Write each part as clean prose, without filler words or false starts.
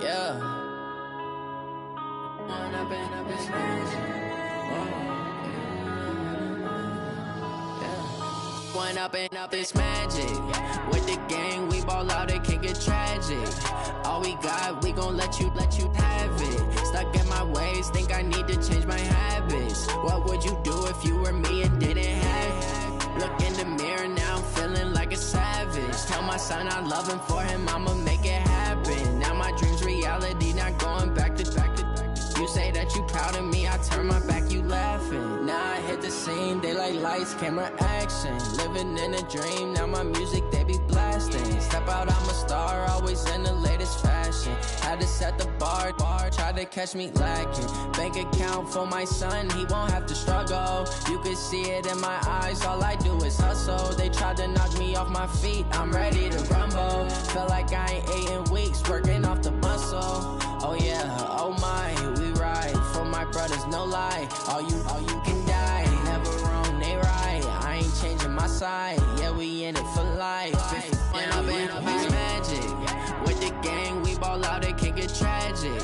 Yeah. When I've been smashing. When up this magic. With the gang, we ball out, it can get tragic. All we got, we gon' let you have it. Stuck in my ways, think I need to change my habits. What would you do if you were me and didn't have it? Look in the mirror, now I'm feeling like a savage. Tell my son I love him, for him I'ma make it happen. Now my dream's reality, not going back to. You say that you proud of me, I turn my back, you laughing. Now I hit the scene, they like lights, camera, action. Living in a dream, now my music, they be blasting. Step out, I'm a star, always in the latest fashion. Had to set the bar, try to catch me lacking. Bank account for my son, he won't have to struggle. You can see it in my eyes, all I do is hustle. They tried to knock me off my feet, I'm ready to rumble. Felt like I ain't ate in weeks, working off the muscle. Oh yeah, oh my, we ride for my brothers, no lie. All you can die, never wrong, they right. I ain't changing my side, yeah, we in it for life. When up it's magic. With the gang, we ball out, it can get tragic.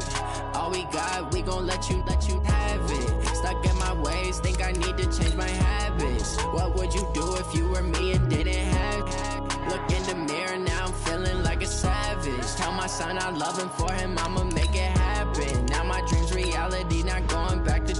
All we got, we gon' let you have it. Stuck in my ways, think I need to change my habits. What would you do if you were me and didn't have it? Look in the mirror, now I'm feeling like a savage. Tell my son I love him, for him I'ma make it happen. Now my dream's reality, not going back to.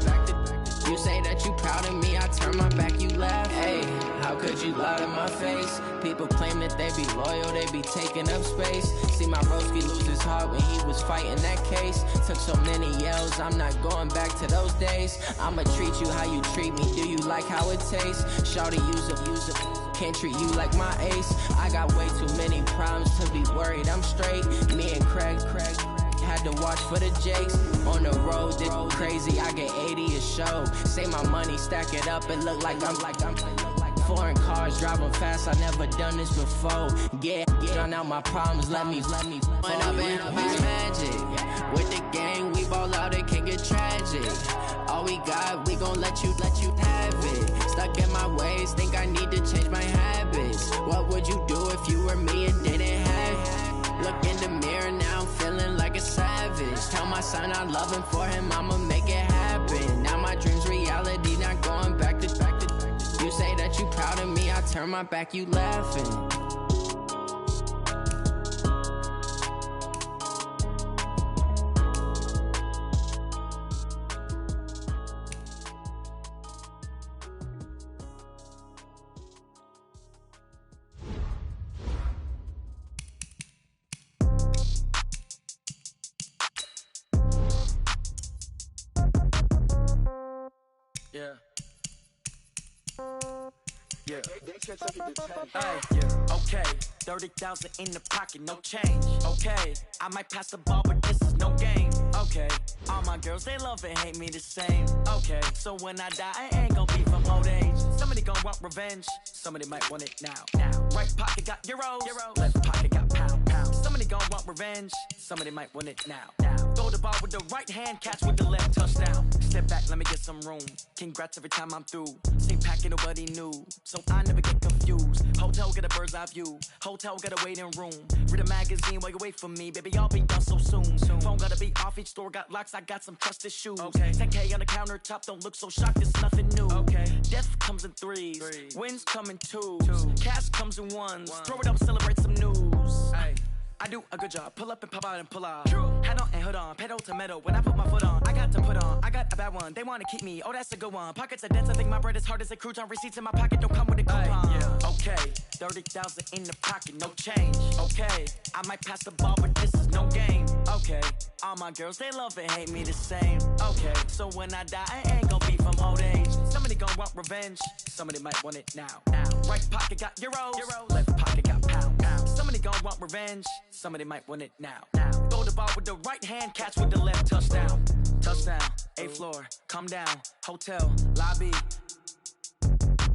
You say that you proud of me, I turn my back, you laugh. Hey, how could you lie to my face? People claim that they be loyal, they be taking up space. See my broski lose his heart when he was fighting that case. Took so many yells, I'm not going back to those days. I'ma treat you how you treat me, do you like how it tastes? Shawty, use it. Can't treat you like my ace. I got way too many problems to be worried, I'm straight. Me and Craig had to watch for the Jakes. On the road, this crazy, I get 80 a show. Say my money, stack it up, it look like I'm foreign cars, driving fast, I never done this before. Get drown out my problems, let me When up it's magic. With the gang, we ball out, it can get tragic. All we got, we gon' let you have it. Stuck in my ways, think I need to change my habits. What would you do if you were me and didn't have it? Look in the mirror, now I'm feeling like a savage. Tell my son I love him, for him I'ma make it happen. Now my dream's reality, not going back to. You say that you proud of me, I turn my back, you laughing. Yeah. Hey, yeah. Okay, 30,000 in the pocket, no change. Okay, I might pass the ball, but this is no game. Okay, all my girls, they love and hate me the same. Okay, so when I die, I ain't gon' be from old age. Somebody gon' want revenge, somebody might want it now. Right pocket got euros, left pocket got pounds. Somebody gon' want revenge, somebody might want it now. Throw the ball with the right hand, catch with the left, touchdown. Step back, let me get some room. Congrats every time I'm through. Stay packing, nobody knew, so I never get confused. Hotel get a bird's eye view, hotel got a waiting room. Read a magazine while you wait for me, baby, I'll be done so soon. Phone gotta be off, each store got locks, I got some trusted shoes. 10K on the countertop, don't look so shocked, it's nothing new. Death comes in threes, wins come in twos, cash comes in ones. Throw it up, celebrate some news. I do a good job, pull up and pop out and pull off. Head on and hood on, pedal to metal. When I put my foot on, I got to put on. I got a bad one, they wanna keep me, oh that's a good one. Pockets are dense, I think my bread is hard as a crouton. Receipts in my pocket don't come with a coupon. Okay, 30,000 in the pocket, no change. Okay, I might pass the ball, but this is no game. Okay, all my girls, they love and hate me the same. Okay, so when I die, I ain't gon' be from old age. Somebody gon' want revenge, somebody might want it now. Right pocket got euros, left pocket got pounds. Somebody gon' want revenge, somebody might want it now. Throw the ball with the right hand, catch with the left, touchdown. Touchdown, 8th floor, come down, hotel, lobby.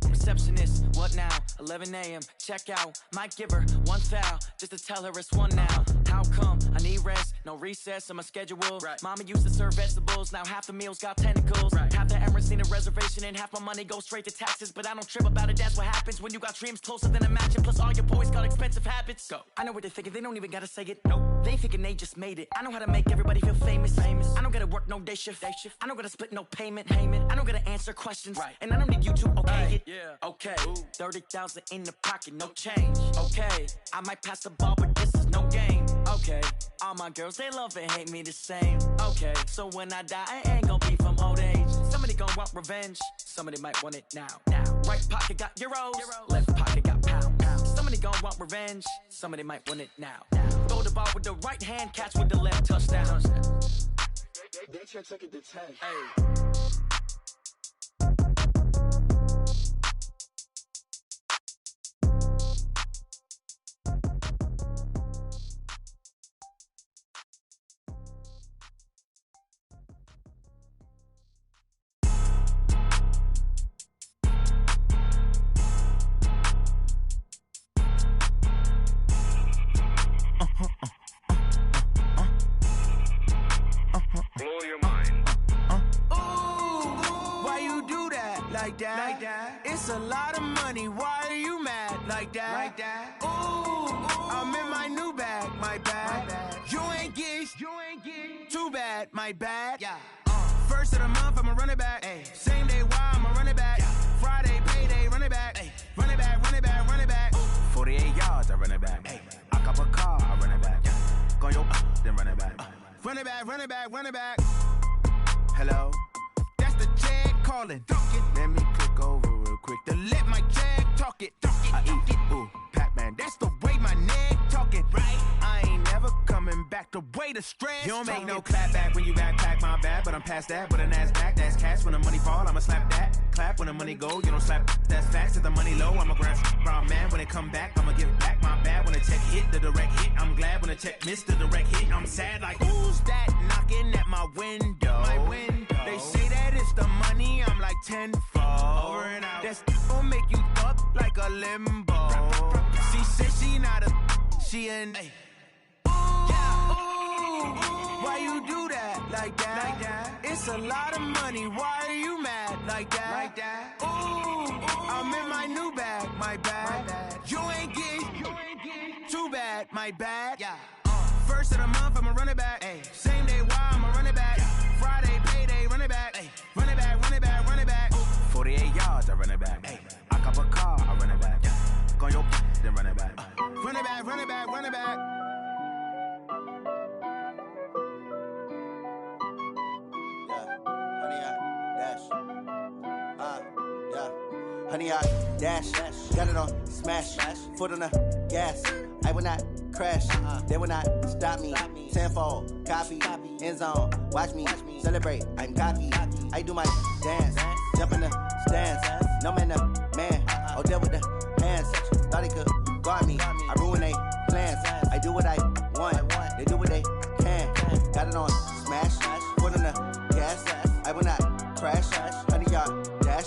Receptionist, what now? 11 a.m., check out. Might give her one foul, just to tell her it's one now. How How come? I need rest, no recess in my schedule. Right. Mama used to serve vegetables, now half the meals got tentacles. Right. Half the errands need a reservation and half my money goes straight to taxes. But I don't trip about it, that's what happens when you got dreams closer than a mansion. Plus all your boys got expensive habits. Go. I know what they're thinking, they don't even gotta say it. Nope. They thinking they just made it. I know how to make everybody feel famous. I don't gotta work no day shift. I don't gotta split no payment. I don't gotta answer questions. Right. And I don't need you to okay it. Yeah. Okay. Ooh. 30,000 in the pocket, no change. Okay. I might pass the ball, but this is no game. Okay. All my girls, they love and hate me the same. Okay. So when I die, I ain't gonna be from old age. Somebody gon' want revenge. Somebody might want it now. Right pocket got euros. Left pocket got pound. Somebody gon' want revenge. Somebody might want it now. Throw the ball with the right hand, catch with the left, touchdown. They check it to 10. Hey. Blow your mind. Why you do that like that? It's a lot of money. Why are you mad like that? Ooh, I'm in my new bag, my bad. You ain't get too bad, my bad. Yeah. First of the month, I'ma run it back. Ay. Same day, why I'ma run it back. Yeah. Friday, payday, run it back. Ay. Run it back, run it back, run it back. 48 yards, I run it back. Ay. I cop a car, I run it back. Yeah. Go yo, then run it back. Run it back, run it back, run it back. Hello? That's the Jag calling. Let me click over real quick to let my Jag talk it. I eat it, ooh, Pac-Man. That's the way my neck talking. Right? I ain't never coming back the way the stress. You don't make no clap back when you backpack, my bad. But I'm past that with a NASDAQ. That's cash when the money fall, I'ma slap that. Clap when the money go, you don't slap. That's facts. If the money low, I'ma grab brown man. When it come back, I'ma give back my bad. When the check hit, the direct hit. I'm glad when the check missed the direct hit. I'm sad like, who's that knocking at my window? My window. They say that it's the money, I'm like tenfold. Over and out. That's gon' make you up like a limbo. She said she not a, she an. Why you do that like that? It's a lot of money. Why are you mad like that? Ooh, I'm in my new bag, my bad. You ain't get too bad, my bad. Yeah. First of the month, I'ma run it back. Ay. Same day, why I'ma run it back. Yeah. Friday, payday, run it back. Ay. Run it back, run it back, run it back. 48 yards, I run it back. Ay. I cop a car, I run it back. Yeah. Go yo, then run it back. Run it back, run it back, run it back. Honey, I dash, got it on smash, foot on the gas. I will not crash, they will not stop me. Tenfold, copy, end zone, watch me celebrate. I'm cocky, I do my dance, jump in the stands. No man, man, oh deal with the hands. Thought he could guard me, I ruin they plans. I do what I want, they do what they can. Got it on smash, foot on the gas. I will not crash, honey, y'all dash,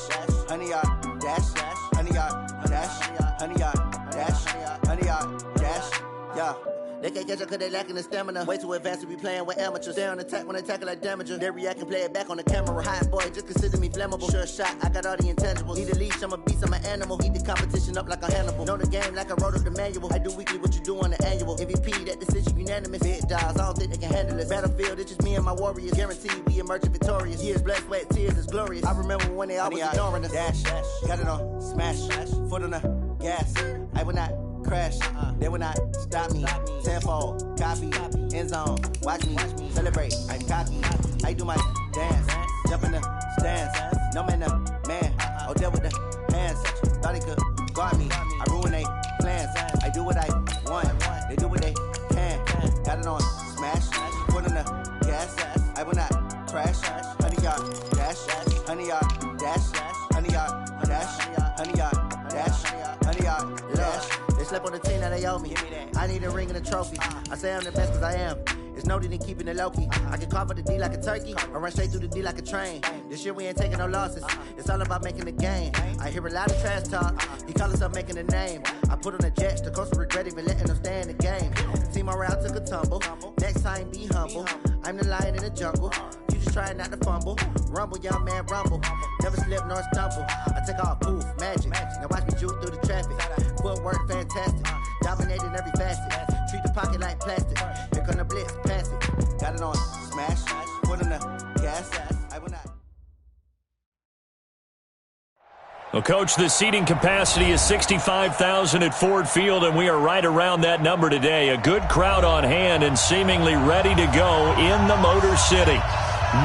honey, y'all dash, honey, y'all dash, honey, y'all dash, honey, y'all dash, yeah. They can't catch up cause they lacking the stamina. Way too advanced to be playing with amateurs. Stay on attack when they tackle like damager. They react and play it back on the camera. Hot boy, just consider me flammable. Sure shot, I got all the intangibles. Need a leash, I'm a beast, I'm an animal. Heat the competition up like a Hannibal. Know the game like I wrote up the manual. I do weekly what you do on the annual. MVP, that decision unanimous. Big dogs, I don't think they can handle it. Battlefield, it's just me and my warriors. Guaranteed we emerging victorious. Years, blood, sweat, tears, it's glorious. I remember when they always ignoring us. Dash, got it on smash, foot on the gas. I will not crash, they will not stop me. Tenfold, copy, end zone, watch me celebrate. I'm cocky, I do my dance, jump in the stands. No man, man, oh deal with the hands. Thought he could guard me, I ruin they plans. I do what I want, they do what they can. Got it on smash, foot on the gas. I will not crash, honey y'all dash, honey y'all dash, honey y'all dash, honey y'all dash, honey y'all dash. They slept on the team that they owe me. I need a ring and a trophy. I say I'm the best cause I am. It's no need in keeping it low-key. I can carve for the D like a turkey, or run straight through the D like a train. This year we ain't taking no losses. It's all about making the game. I hear a lot of trash talk. He call himself making a name. I put on the jets, the coach will regret even letting them stay in the game. Team my route took a tumble. Next time, be humble. I'm the lion in the jungle. You just trying not to fumble. Rumble, young man, rumble. Never slip nor stumble. I take off, poof, magic. Now watch me juke through the traffic. Footwork, fantastic. Dominating every facet. Treat the pocket like plastic. Here come the blitz, pass it. Got it on smash. Foot in the gas. I will not. Well, Coach, the seating capacity is 65,000 at Ford Field, and we are right around that number today. A good crowd on hand and seemingly ready to go in the Motor City.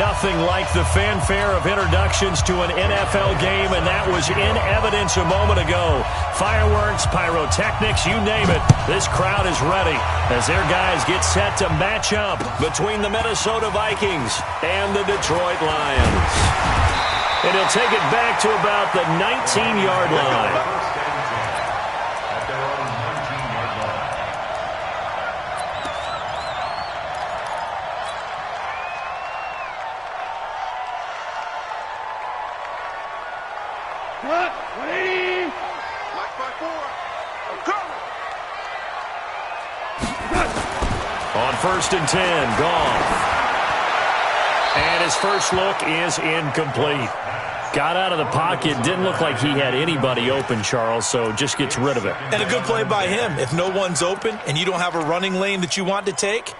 Nothing like the fanfare of introductions to an NFL game, and that was in evidence a moment ago. Fireworks, pyrotechnics, you name it. This crowd is ready as their guys get set to match up between the Minnesota Vikings and the Detroit Lions. And he'll take it back to about the 19-yard line. What? 180. Black 5-4. I'm coming. On 1st and 10, Goff. And his first look is incomplete. Got out of the pocket, didn't look like he had anybody open, Charles, so just gets rid of it. And a good play by him. If no one's open and you don't have a running lane that you want to take,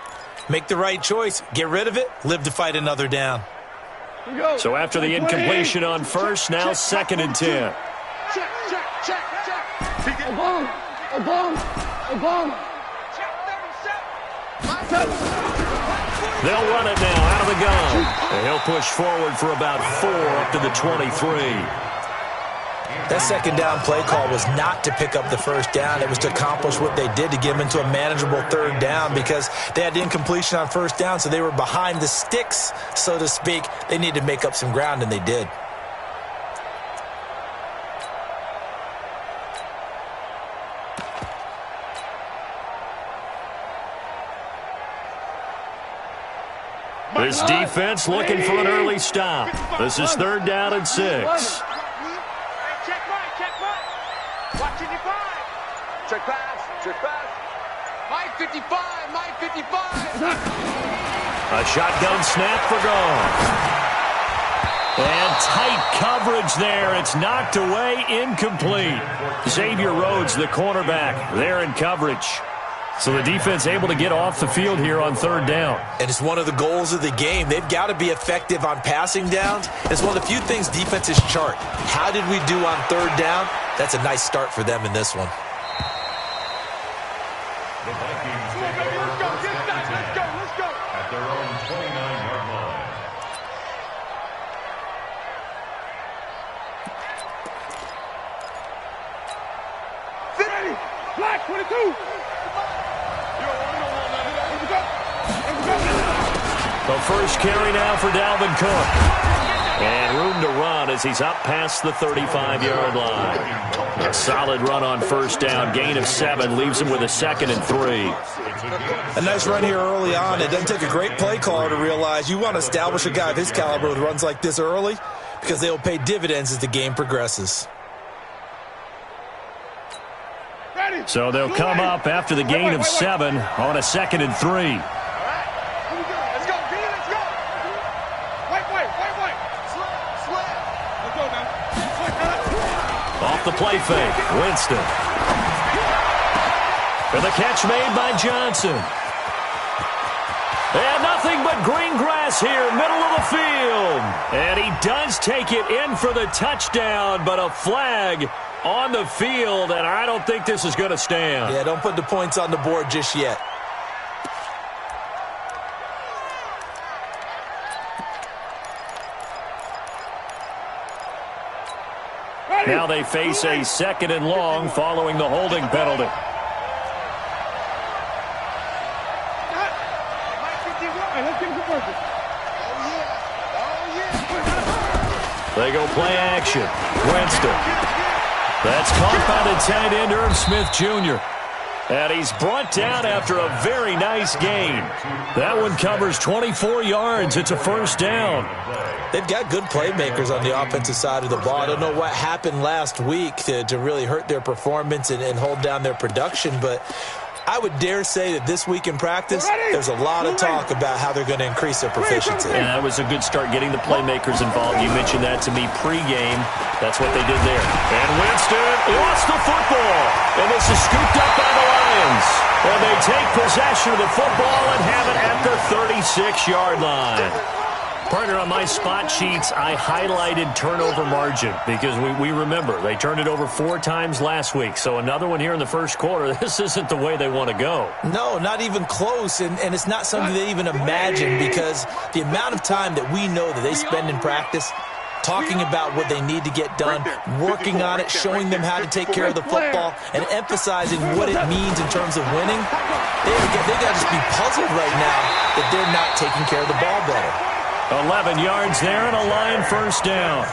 make the right choice. Get rid of it, live to fight another down. So after the incompletion on first, now 2nd and 10. Check. A bomb. Check 37. They'll run it now out of the gun. And he'll push forward for about 4 up to the 23. That second down play call was not to pick up the first down. It was to accomplish what they did to get them into a manageable 3rd down because they had incompletion on 1st down, so they were behind the sticks, so to speak. They needed to make up some ground, and they did. This defense looking for an early stop. This is 3rd down and 6. Check right. Watch 55. Check pass. My 55. A shotgun snap for Goff. And tight coverage there. It's knocked away, incomplete. Xavier Rhodes, the cornerback, there in coverage. So the defense able to get off the field here on 3rd down. And it's one of the goals of the game. They've got to be effective on passing downs. It's one of the few things defenses chart. How did we do on 3rd down? That's a nice start for them in this one. The Vikings take over let's go. At their own 29-yard line. Black 22. The first carry now for Dalvin Cook. And room to run as he's up past the 35-yard line. A solid run on 1st down. Gain of 7 leaves him with a 2nd and 3. A nice run here early on. It doesn't take a great play caller to realize you want to establish a guy of his caliber with runs like this early because they will pay dividends as the game progresses. So they'll come up after the gain of 7 on a 2nd and 3. Off the play fake, Winston. For the catch made by Johnson. And nothing but green grass here, middle of the field. And he does take it in for the touchdown, but a flag on the field, and I don't think this is going to stand. Yeah, don't put the points on the board just yet. Now they face a 2nd and long following the holding penalty. They go play action. Winston. That's caught by the tight end, Irv Smith Jr. And he's brought down after a very nice gain. That one covers 24 yards. It's a 1st down. They've got good playmakers on the offensive side of the ball. I don't know what happened last week to really hurt their performance and hold down their production, but I would dare say that this week in practice, there's a lot of talk about how they're going to increase their proficiency. And that was a good start getting the playmakers involved. You mentioned that to me pregame. That's what they did there. And Winston lost the football. And this is scooped up by the Lions. And they take possession of the football and have it at the 36-yard line. Partner, on my spot sheets, I highlighted turnover margin because we remember they turned it over 4 times last week. So another one here in the first quarter. This isn't the way they want to go. No, not even close, and it's not something they even imagine because the amount of time that we know that they spend in practice talking about what they need to get done, working on it, showing them how to take care of the football, and emphasizing what it means in terms of winning, they got to just be puzzled right now that they're not taking care of the ball better. 11 yards there and a Lion first down.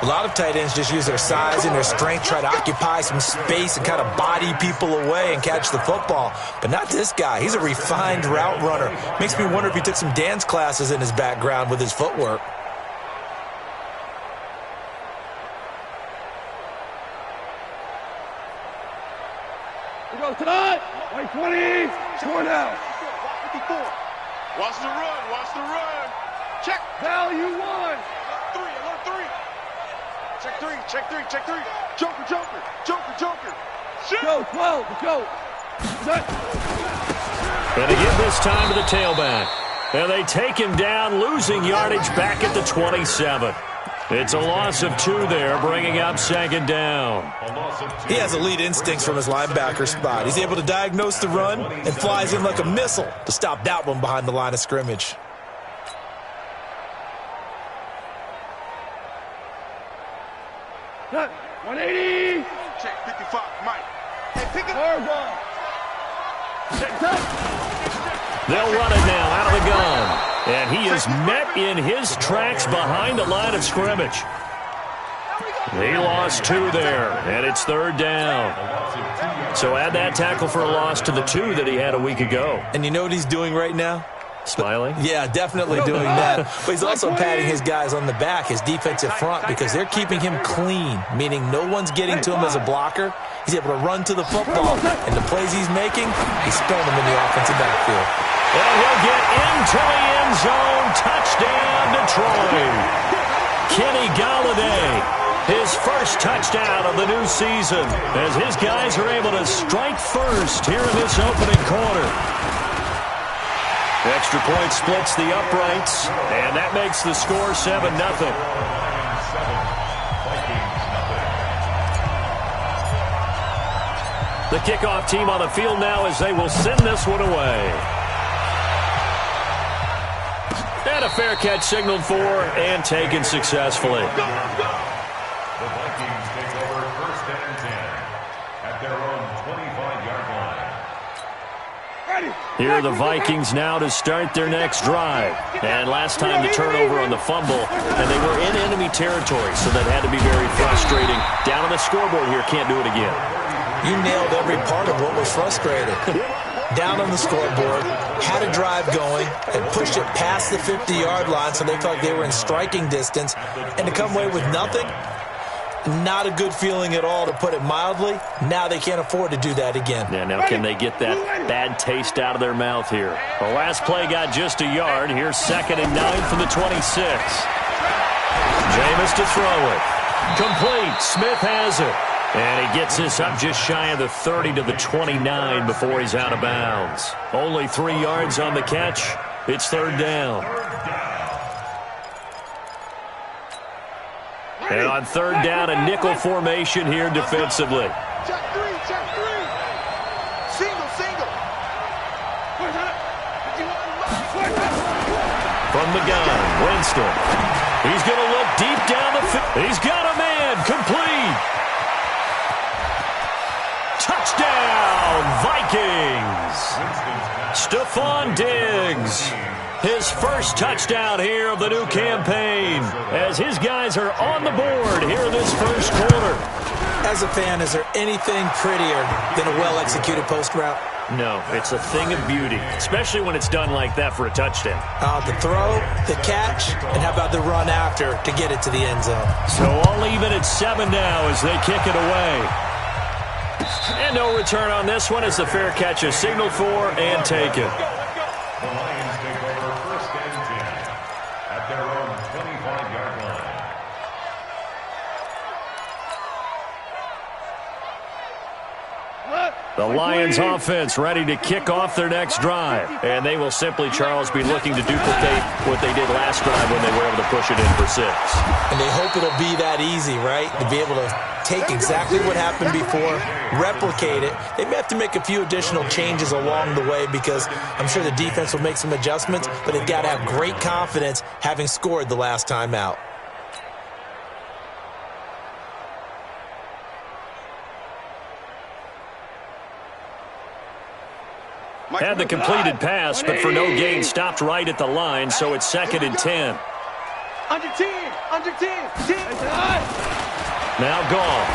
A lot of tight ends just use their size and their strength, try to occupy some space and kind of body people away and catch the football. But not this guy. He's a refined route runner. Makes me wonder if he took some dance classes in his background with his footwork. We go tonight. Wait, 20. Score now. 54. Watch the run. Watch the run. Check. Value 1. 3. Alert 3. Check 3. Check 3. Check 3. Joker. Joker. Joker. Joker. Shoot. Go 12. Let's go. And to give this time to the tailback. And they take him down, losing yardage back at the 27. It's a loss of 2 there, bringing up second down. He has elite instincts from his linebacker spot. He's able to diagnose the run and flies in like a missile to stop that one behind the line of scrimmage. Cut. 180. Check 55. Mike. Hey, pick it up. They'll run it now out of the gun. And he is met in his tracks behind the line of scrimmage. He lost 2 there, and it's third down. So add that tackle for a loss to the 2 that he had a week ago. And you know what he's doing right now? Smiling? Yeah, definitely doing that. But he's also patting his guys on the back, his defensive front, because they're keeping him clean, meaning no one's getting to him as a blocker. He's able to run to the football, and the plays he's making, he's throwing them in the offensive backfield. And he'll get into the end zone. Touchdown, Detroit. Kenny Golladay, his first touchdown of the new season, as his guys are able to strike first here in this opening quarter. Extra point splits the uprights, and that makes the score 7-0. The kickoff team on the field now as they will send this one away. And a fair catch signaled for and taken successfully. The Vikings take over first and 10 at their own 25-yard line. Here are the Vikings now to start their next drive. And last time the turnover on the fumble, and they were in enemy territory, so that had to be very frustrating. Down on the scoreboard here, can't do it again. You nailed every part of what was frustrating. Down on the scoreboard, had a drive going, and pushed it past the 50-yard line so they felt like they were in striking distance. And to come away with nothing, not a good feeling at all, to put it mildly. Now they can't afford to do that again. Yeah, now can they get that bad taste out of their mouth here? The last play got just a yard. Here's 2nd and 9 from the 26. Jameis to throw it. Complete. Smith has it. And he gets this up just shy of the 30 to the 29 before he's out of bounds. Only 3 yards on the catch. It's third down. And on third down, a nickel formation here defensively. Check 3. Check 3. Single. From the gun, Winston. He's going to look deep down the field. He's got a man. Complete. Touchdown, Vikings! Stephon Diggs, his first touchdown here of the new campaign, as his guys are on the board here in this first quarter. As a fan, is there anything prettier than a well-executed post route? No, it's a thing of beauty, especially when it's done like that for a touchdown. The throw, the catch, and how about the run after to get it to the end zone? So all even at 7 now as they kick it away. And no return on this one as the fair catch is signaled for and taken. The Lions take over first and 10 at their own 25-yard line. The Lions offense ready to kick off their next drive. And they will simply, Charles, be looking to duplicate what they did last drive when they were able to push it in for 6. And they hope it'll be that easy, right? To be able to take exactly what happened before, replicate it. They may have to make a few additional changes along the way because I'm sure the defense will make some adjustments, but they've got to have great confidence having scored the last time out. Had the completed pass, but for no gain, stopped right at the line, so it's 2nd and 10. Under 10, 10. Now gone.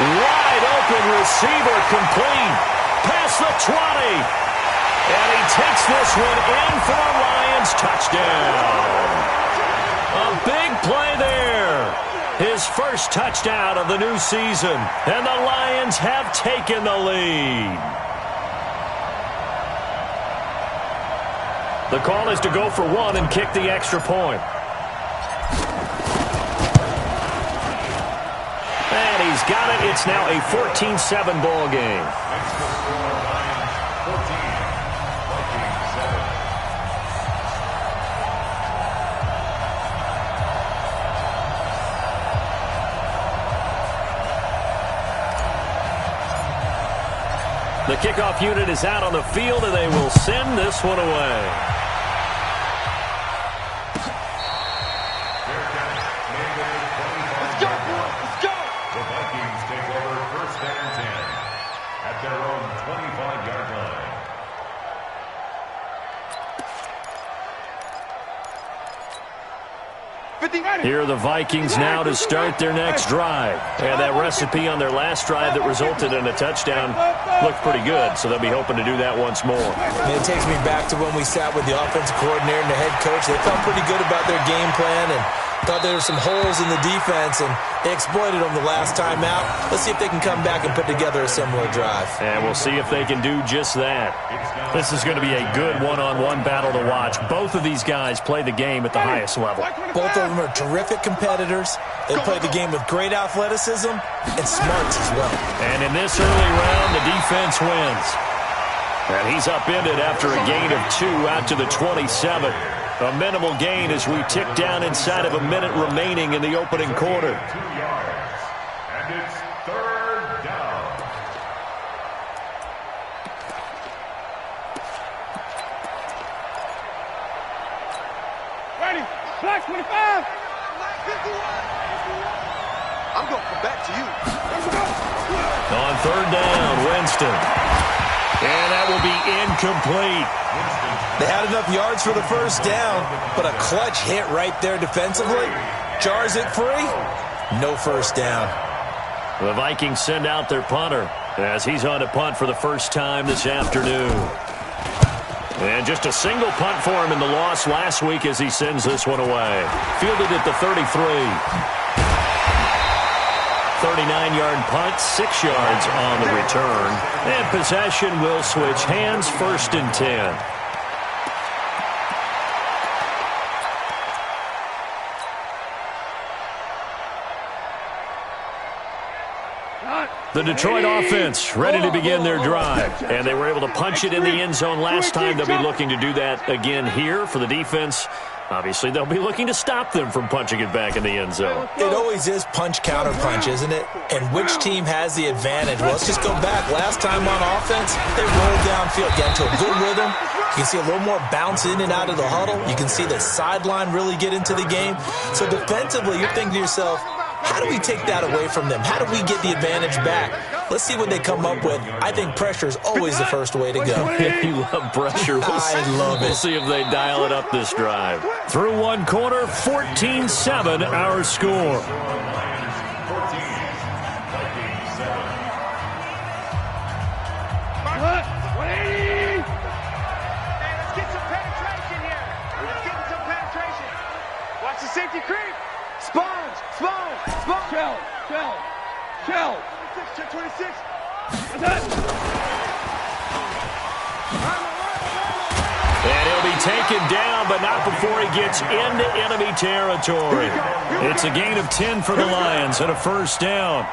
Wide open receiver complete. Past the 20. And he takes this one in for a Lions touchdown. A big play there. His first touchdown of the new season. And the Lions have taken the lead. The call is to go for 1 and kick the extra point. And he's got it. It's now a 14-7 ball game. The kickoff unit is out on the field, and they will send this one away. Let's go, boys. Let's go. The Vikings take over first and 10 at their own 25-yard line. Here are the Vikings now to start their next drive. And that recipe on their last drive that resulted in a touchdown looked pretty good, so they'll be hoping to do that once more. And it takes me back to when we sat with the offensive coordinator and the head coach. They felt pretty good about their game plan and thought there were some holes in the defense, and they exploited them the last time out. Let's see if they can come back and put together a similar drive. And we'll see if they can do just that. This is going to be a good one-on-one battle to watch. Both of these guys play the game at the highest level. Both of them are terrific competitors. They play the game with great athleticism and smarts as well. And in this early round, the defense wins. And he's upended after a gain of 2 out to the 27. A minimal gain as we tick down inside of a minute remaining in the opening quarter. 2 yards. And it's 3rd down. Ready. Black 25. I'm going to come back to you. On 3rd down, Winston. And that will be incomplete. They had enough yards for the first down, but a clutch hit right there defensively. Jars it free. No first down. The Vikings send out their punter as he's on to punt for the first time this afternoon. And just a single punt for him in the loss last week as he sends this one away. Fielded at the 33. 39-yard punt, 6 yards on the return. And possession will switch hands, 1st and 10. The Detroit offense ready to begin their drive. And they were able to punch it in the end zone last time. They'll be looking to do that again here for the defense. Obviously, they'll be looking to stop them from punching it back in the end zone. It always is punch-counter-punch, isn't it? And which team has the advantage? Well, let's just go back. Last time on offense, they rolled downfield, got into a good rhythm. You can see a little more bounce in and out of the huddle. You can see the sideline really get into the game. So defensively, you're thinking to yourself, how do we take that away from them? How do we get the advantage back? Let's see what they come up with. I think pressure is always the first way to go. You love pressure. I love it. We'll see if they dial it up this drive. Through one quarter, 14-7 our score. Watch the safety creep. Sponge. Shell. taken down, but not before he gets into enemy territory. It's a gain of 10 for the Lions and a first down.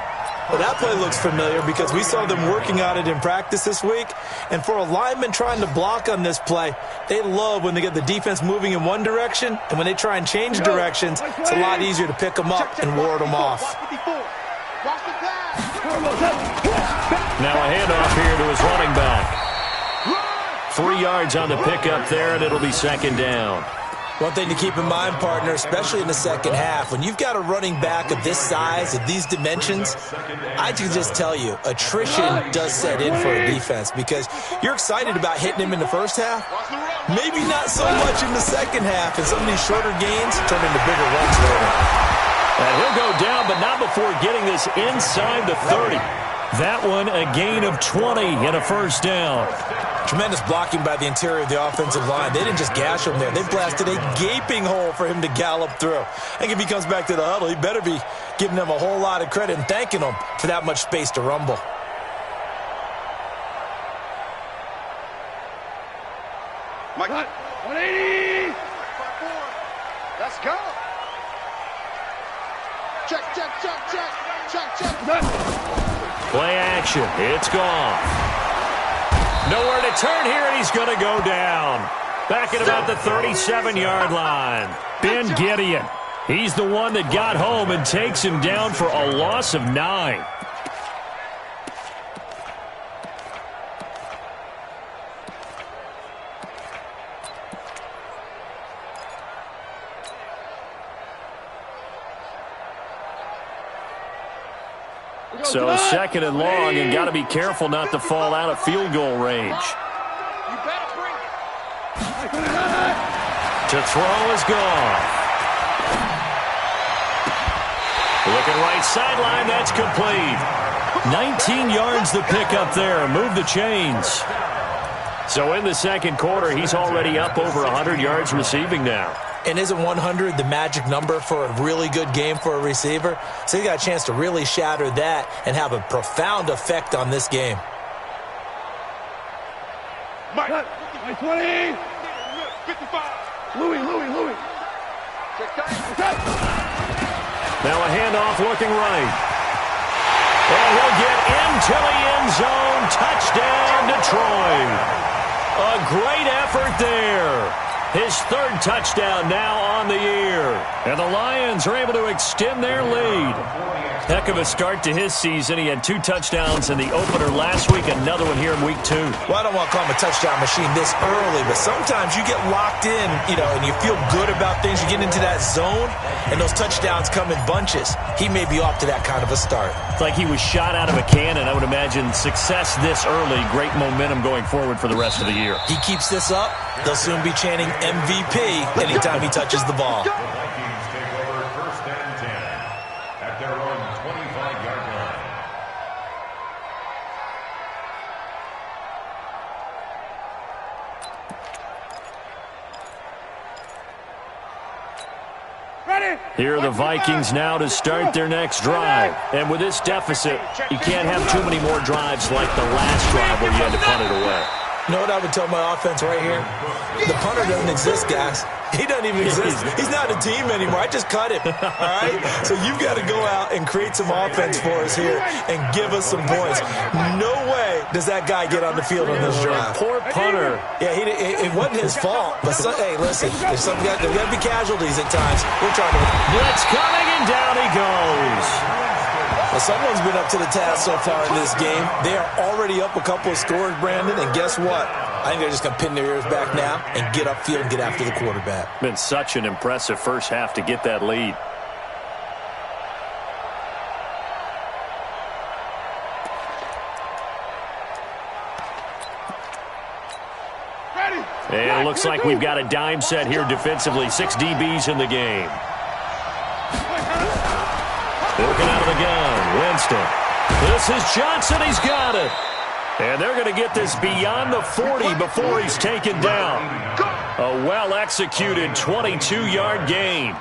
Well, that play looks familiar because we saw them working on it in practice this week. And for a lineman trying to block on this play, they love when they get the defense moving in one direction. And when they try and change directions, it's a lot easier to pick them up and ward them off. Now a handoff here to his running back. 3 yards on the pickup there, and it'll be second down. One thing to keep in mind, partner, especially in the second half, when you've got a running back of this size, of these dimensions, I can just tell you, attrition does set in for a defense because you're excited about hitting him in the first half. Maybe not so much in the second half, and some of these shorter gains turn into bigger runs later. And he'll go down, but not before getting this inside the 30. That one a gain of 20 and a first down. Tremendous blocking by the interior of the offensive line. They didn't just gash him there. They blasted a gaping hole for him to gallop through. I think if he comes back to the huddle, he better be giving them a whole lot of credit and thanking them for that much space to rumble. Mike. 180. Let's go. Check. Play action. It's gone. Nowhere to turn here, and he's going to go down. Back at about the 37-yard line. Ben Gideon. He's the one that got home and takes him down for a loss of 9. So second and long, and got to be careful not to fall out of field goal range. To throw is gone. Looking right sideline, that's complete. 19 yards to pick up there. Move the chains. So in the second quarter, he's already up over 100 yards receiving now. And isn't 100 the magic number for a really good game for a receiver? So he got a chance to really shatter that and have a profound effect on this game. Mike 20. 55. Louis. Now a handoff looking right. And he'll get into the end zone. Touchdown, Detroit. A great effort there. His third touchdown now on the year. And the Lions are able to extend their lead. Heck of a start to his season. He had 2 touchdowns in the opener last week, another one here in week 2. Well, I don't want to call him a touchdown machine this early, but sometimes you get locked in, and you feel good about things. You get into that zone, and those touchdowns come in bunches. He may be off to that kind of a start. It's like he was shot out of a cannon. I would imagine success this early, great momentum going forward for the rest of the year. He keeps this up, they'll soon be chanting MVP anytime he touches the ball. The Vikings take over first and 10 at their own 25-yard line. Here are the Vikings now to start their next drive. And with this deficit, you can't have too many more drives like the last drive where you had to punt it away. You know what I would tell my offense right here? The punter doesn't exist, guys. He doesn't even exist. He's not a team anymore. I just cut him, all right? So you've got to go out and create some offense for us here and give us some points. No way does that guy get on the field on this drive. Poor punter. Yeah, it wasn't his fault. But, hey, listen, there's got to be casualties at times. We're trying to... Blitz coming, and down he goes. Well, someone's been up to the task so far in this game. They are already up a couple of scores, Brandon, and guess what? I think they're just going to pin their ears back now and get upfield and get after the quarterback. Been such an impressive first half to get that lead. And it looks like we've got a dime set here defensively. 6 DBs in the game. Looking out of the gun, Winston. This is Johnson, he's got it. And they're going to get this beyond the 40 before he's taken down. A well-executed 22-yard gain.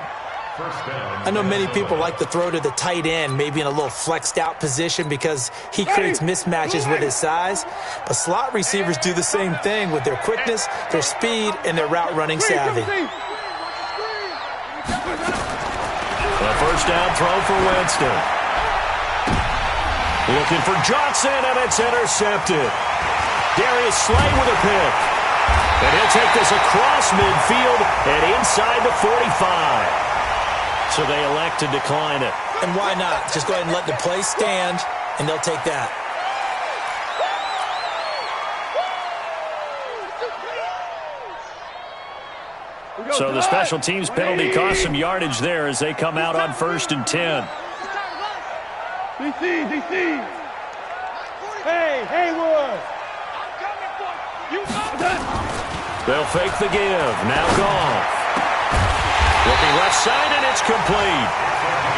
I know many people like to throw to the tight end, maybe in a little flexed out position because he creates mismatches with his size. But slot receivers do the same thing with their quickness, their speed, and their route running savvy. A first down throw for Winston. Looking for Johnson, and it's intercepted. Darius Slay with a pick. And he'll take this across midfield and inside the 45. So they elect to decline it. And why not? Just go ahead and let the play stand, and they'll take that. So the special teams penalty cost some yardage there as they come out on 1st and 10. DC. Hey, Haywood. They'll fake the give. Now Goff. Looking left side, and it's complete.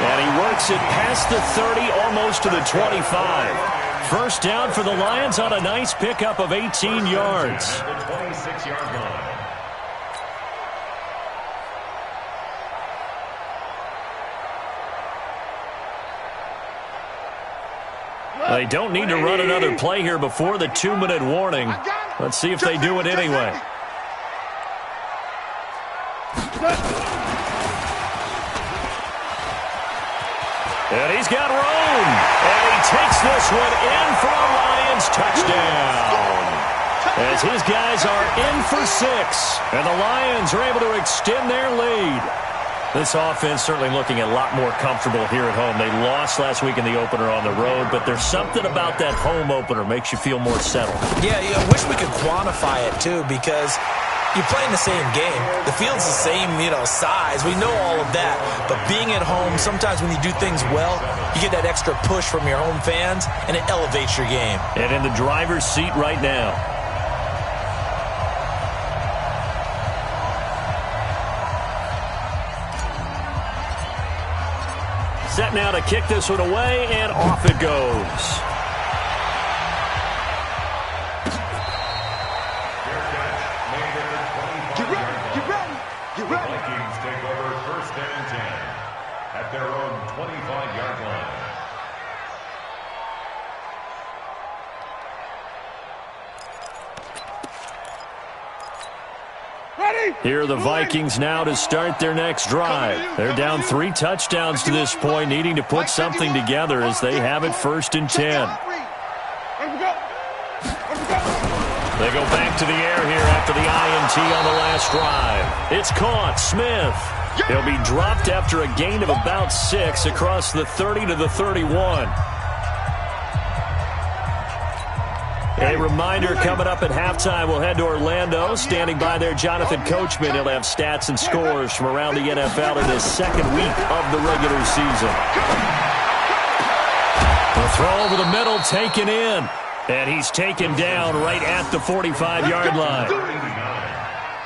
And he works it past the 30, almost to the 25. First down for the Lions on a nice pickup of 18 yards. The 26-yard line. They don't need to run another play here before the 2-minute warning. Let's see if they do it anyway. And he's got room. And he takes this one in for a Lions touchdown. As his guys are in for 6. And the Lions are able to extend their lead. This offense certainly looking a lot more comfortable here at home. They lost last week in the opener on the road, but there's something about that home opener makes you feel more settled. Yeah, I wish we could quantify it, too, because you're playing the same game. The field's the same, size. We know all of that. But being at home, sometimes when you do things well, you get that extra push from your home fans, and it elevates your game. And in the driver's seat right now. Set now to kick this one away, and off it goes. Get ready. The Vikings take over 1st and 10 at their own 25-yard line. Here are the Vikings now to start their next drive. They're down 3 touchdowns to this point, needing to put something together as they have it 1st and 10. They go back to the air here after the INT on the last drive. It's caught. Smith. He'll be dropped after a gain of about 6 across the 30 to the 31. A reminder, coming up at halftime, we'll head to Orlando. Standing by there, Jonathan Coachman. He'll have stats and scores from around the NFL in this second week of the regular season. The throw over the middle, taken in. And he's taken down right at the 45-yard line.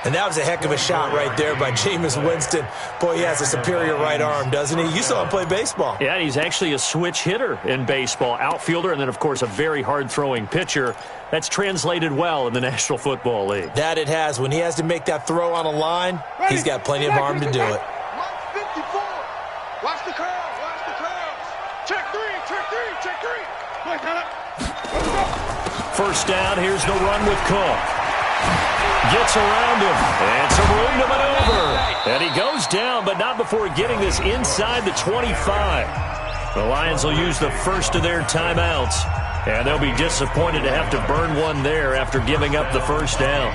And that was a heck of a shot right there by Jameis Winston. Boy, he has a superior right arm, doesn't he? You saw him play baseball. Yeah, he's actually a switch hitter in baseball. Outfielder, and then, of course, a very hard-throwing pitcher. That's translated well in the National Football League. That it has. When he has to make that throw on a line, he's got plenty of arm to do it. Watch the crowd. Watch the crowds. Check three. First down, here's the run with Cook. Gets around him, and some room to maneuver. And he goes down, but not before getting this inside the 25. The Lions will use the first of their timeouts, and they'll be disappointed to have to burn one there after giving up the first down.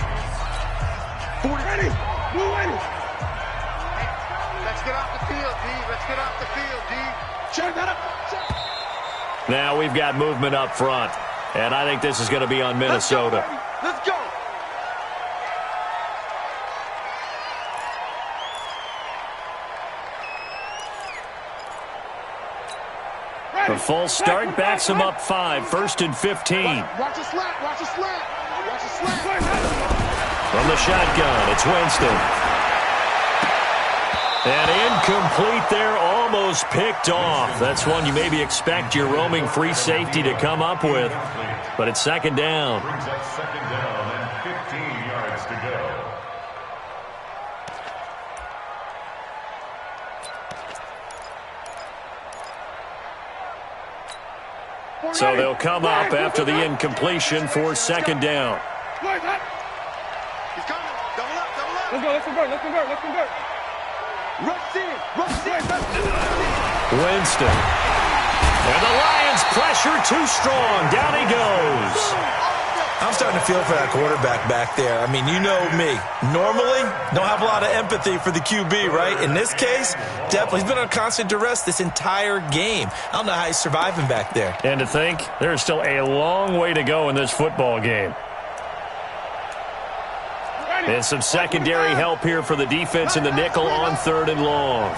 Ready. Let's get off the field, D. Check that up. Now we've got movement up front, and I think this is going to be on Minnesota. Let's go. The full start backs him up 5, 1st and 15. Watch the slant. From the shotgun, it's Winston. And incomplete there, almost picked off. That's one you maybe expect your roaming free safety to come up with. But it's 2nd down. Brings up 2nd down and 15 yards to go. So they'll come up after the incompletion for second down. He's coming. Double up, double up. Let's convert. Rush in. Winston. And the Lions pressure too strong. Down he goes. I'm starting to feel for that quarterback back there. I mean, you know me. Normally, don't have a lot of empathy for the QB, right? In this case, definitely. He's been on constant duress this entire game. I don't know how he's surviving back there. And to think, there's still a long way to go in this football game. And some secondary help here for the defense in the nickel on 3rd and long.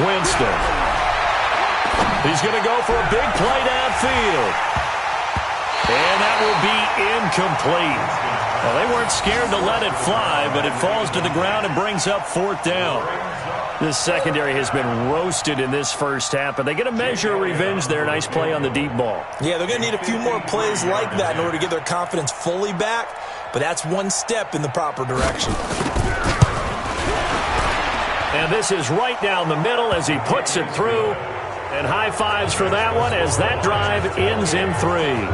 Winston. He's going to go for a big play downfield. And that will be incomplete. Well, they weren't scared to let it fly, but it falls to the ground and brings up 4th down. This secondary has been roasted in this first half, but they get a measure of revenge there. Nice play on the deep ball. Yeah, they're going to need a few more plays like that in order to get their confidence fully back, but that's one step in the proper direction. And this is right down the middle as he puts it through. And high fives for that one as that drive ends in 3.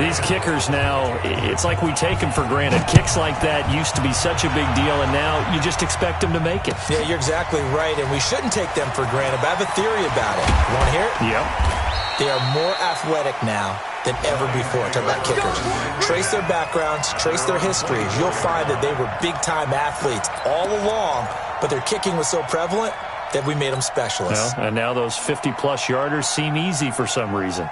These kickers now, it's like we take them for granted. Kicks like that used to be such a big deal, and now you just expect them to make it. Yeah, you're exactly right, and we shouldn't take them for granted. But I have a theory about it. You want to hear it? Yep. They are more athletic now than ever before. Talk about kickers. Trace their backgrounds, trace their histories. You'll find that they were big-time athletes all along, but their kicking was so prevalent that we made them specialists. Well, and now those 50-plus yarders seem easy for some reason.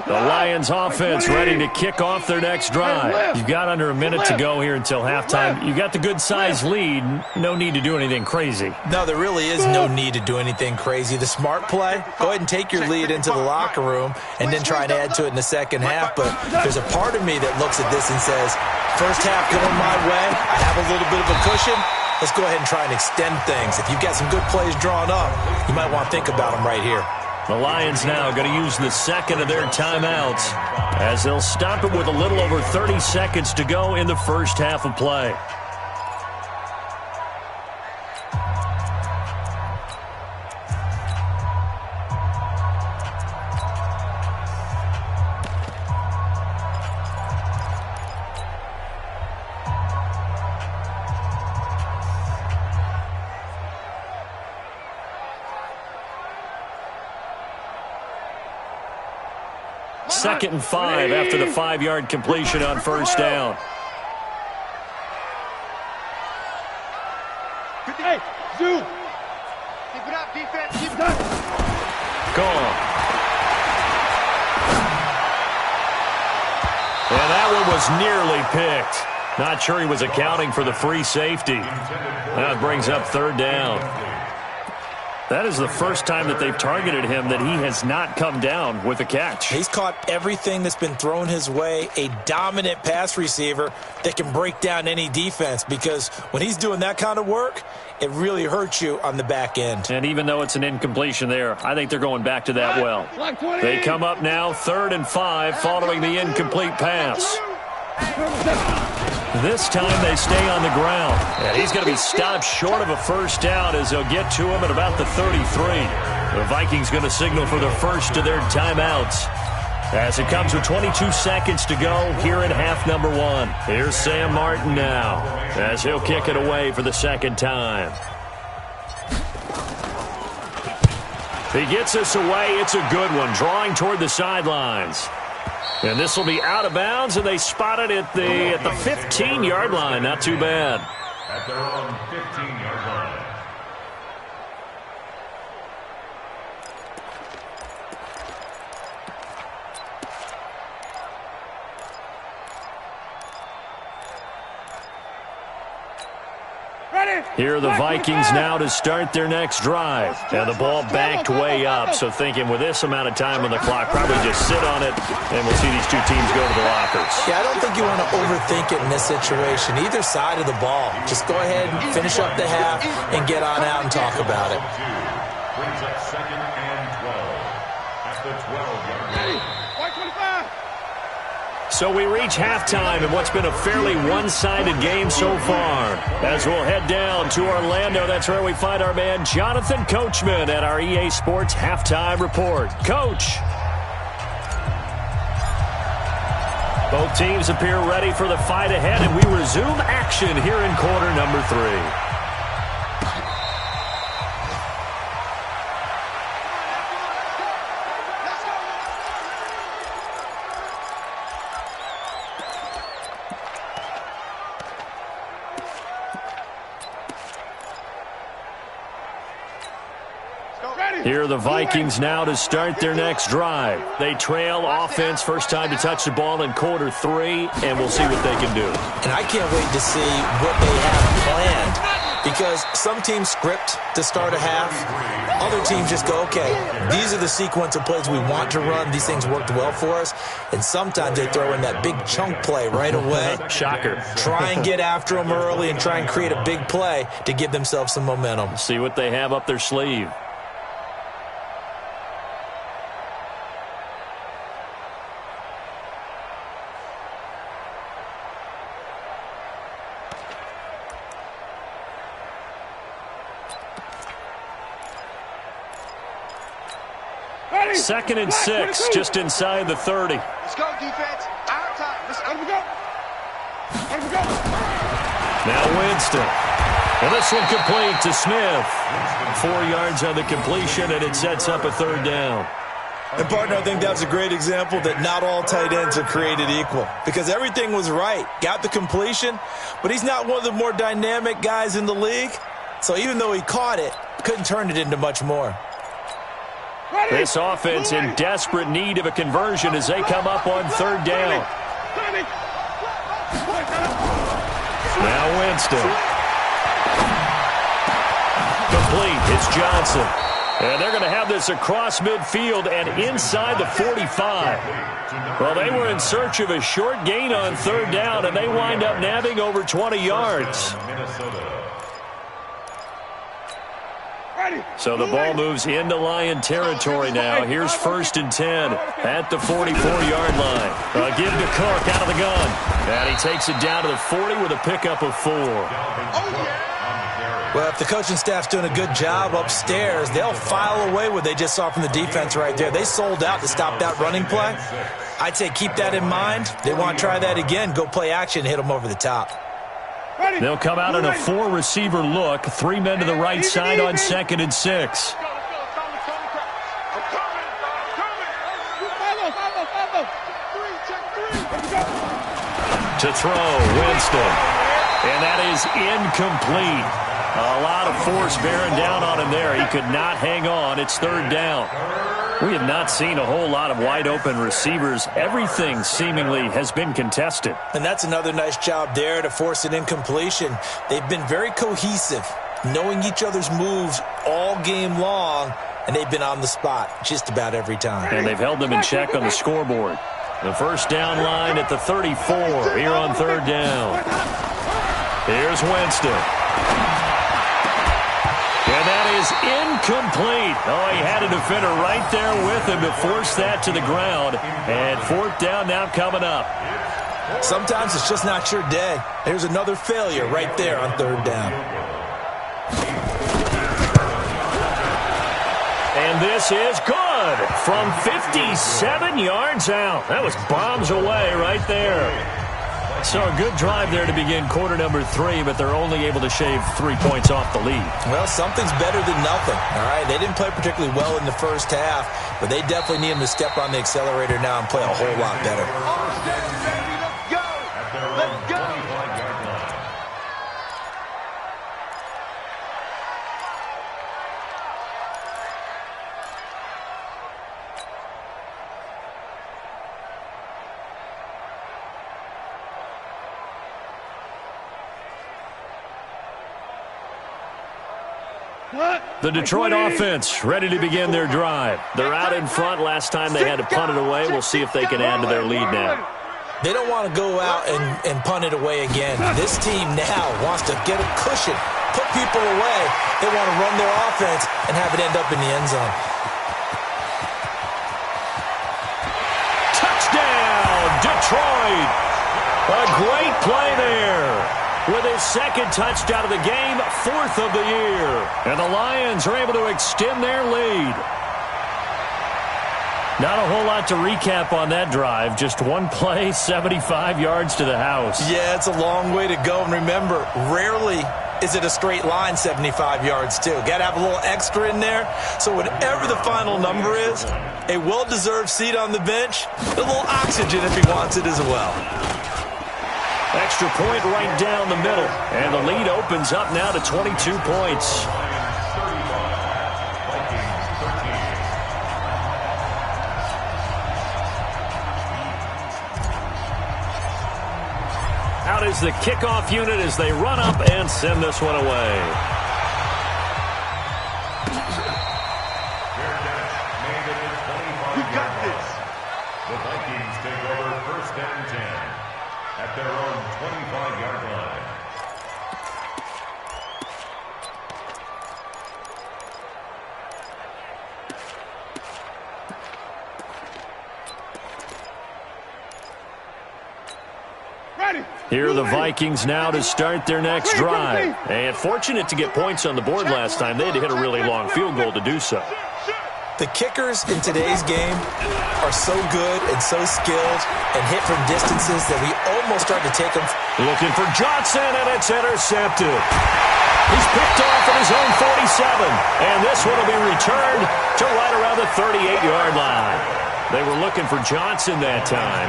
The Lions offense ready to kick off their next drive. You've got under a minute to go here until halftime. You got the good-sized lead. No need to do anything crazy. No, there really is no need to do anything crazy. The smart play, go ahead and take your lead into the locker room and then try and add to it in the second half. But there's a part of me that looks at this and says, first half going my way, I have a little bit of a cushion. Let's go ahead and try and extend things. If you've got some good plays drawn up, you might want to think about them right here. The Lions now going to use the second of their timeouts as they'll stop it with a little over 30 seconds to go in the first half of play. Second and 5 after the 5-yard completion on first down. Hey, Zoo! Keep it up, defense. Keep it up. Gone. And that one was nearly picked. Not sure he was accounting for the free safety. That brings up 3rd down. That is the first time that they've targeted him that he has not come down with a catch. He's caught everything that's been thrown his way, a dominant pass receiver that can break down any defense, because when he's doing that kind of work, it really hurts you on the back end. And even though it's an incompletion there, I think they're going back to that well. They come up now 3rd and 5 following the incomplete pass. This time they stay on the ground. And he's going to be stopped short of a first down as they'll get to him at about the 33. The Vikings going to signal for the first of their timeouts as it comes with 22 seconds to go here in half number 1. Here's Sam Martin now as he'll kick it away for the second time. He gets this away. It's a good one, drawing toward the sidelines. And this will be out of bounds, and they spot it at the 15-yard line. Not too bad. At their own 15-yard line. Here are the Vikings now to start their next drive. And the ball backed way up, so thinking with this amount of time on the clock, probably just sit on it, and we'll see these two teams go to the lockers. Yeah, I don't think you want to overthink it in this situation. Either side of the ball. Just go ahead and finish up the half and get on out and talk about it. Brings up 2nd and 12 at the 12-yard line. So we reach halftime in what's been a fairly one-sided game so far. As we'll head down to Orlando, that's where we find our man Jonathan Coachman at our EA Sports Halftime Report. Coach. Both teams appear ready for the fight ahead, and we resume action here in quarter number 3. Here are the Vikings now to start their next drive. They trail offense, first time to touch the ball in quarter 3, and we'll see what they can do. And I can't wait to see what they have planned, because some teams script to start a half. Other teams just go, okay, these are the sequence of plays we want to run. These things worked well for us. And sometimes they throw in that big chunk play right away. Shocker. Try and get after them early and try and create a big play to give themselves some momentum. See what they have up their sleeve. Second and 6, just inside the 30. Let's go, defense. Our time. Let's go. Let him go. Now Winston. And this one complete to Smith. 4 yards on the completion, and it sets up a third down. And, partner, I think that was a great example that not all tight ends are created equal, because everything was right. Got the completion, but he's not one of the more dynamic guys in the league. So even though he caught it, couldn't turn it into much more. This offense in desperate need of a conversion as they come up on third down. Now Winston. Complete. It's Johnson. And they're going to have this across midfield and inside the 45. Well, they were in search of a short gain on third down, and they wind up nabbing over 20 yards. So the ball moves into Lion territory now. Here's 1st and 10 at the 44-yard line. Give to Cook out of the gun. And he takes it down to the 40 with a pickup of 4. Well, if the coaching staff's doing a good job upstairs, they'll file away what they just saw from the defense right there. They sold out to stop that running play. I'd say keep that in mind. They want to try that again. Go play action, hit them over the top. They'll come out in a 4-receiver look. 3 men to the right side on 2nd and 6. To throw, Winston. And that is incomplete. A lot of force bearing down on him there. He could not hang on. It's third down. We have not seen a whole lot of wide-open receivers. Everything seemingly has been contested. And that's another nice job there to force an incompletion. They've been very cohesive, knowing each other's moves all game long, and they've been on the spot just about every time. And they've held them in check on the scoreboard. The first down line at the 34 here on third down. Here's Winston. And that is incomplete. Oh, he had a defender right there with him to force that to the ground. And 4th down now coming up. Sometimes it's just not your day. There's another failure right there on third down. And this is good from 57 yards out. That was bombs away right there. So a good drive there to begin quarter number 3, but they're only able to shave 3 points off the lead. Well, something's better than nothing, all right? They didn't play particularly well in the first half, but they definitely need them to step on the accelerator now and play a whole lot better. Let's go. The Detroit offense ready to begin their drive. They're out in front. Last time they had to punt it away. We'll see if they can add to their lead now. They don't want to go out and punt it away again. This team now wants to get a cushion, put people away. They want to run their offense and have it end up in the end zone. Touchdown, Detroit. A great play there. With his second touchdown of the game, 4th of the year. And the Lions are able to extend their lead. Not a whole lot to recap on that drive. Just one play, 75 yards to the house. Yeah, it's a long way to go. And remember, rarely is it a straight line 75 yards, too. Got to have a little extra in there. So whatever the final number is, a well-deserved seat on the bench, a little oxygen if he wants it as well. Extra point right down the middle. And the lead opens up now to 22 points. Out is the kickoff unit as they run up and send this one away. You got this. The Vikings take over 1st and 10 at their own 25-yard line. Here are the Vikings now to start their next drive. And fortunate to get points on the board last time. They had to hit a really long field goal to do so. The kickers in today's game are so good and so skilled and hit from distances that we almost start to take them. Looking for Johnson, and it's intercepted. He's picked off at his own 47. And this one will be returned to right around the 38-yard line. They were looking for Johnson that time.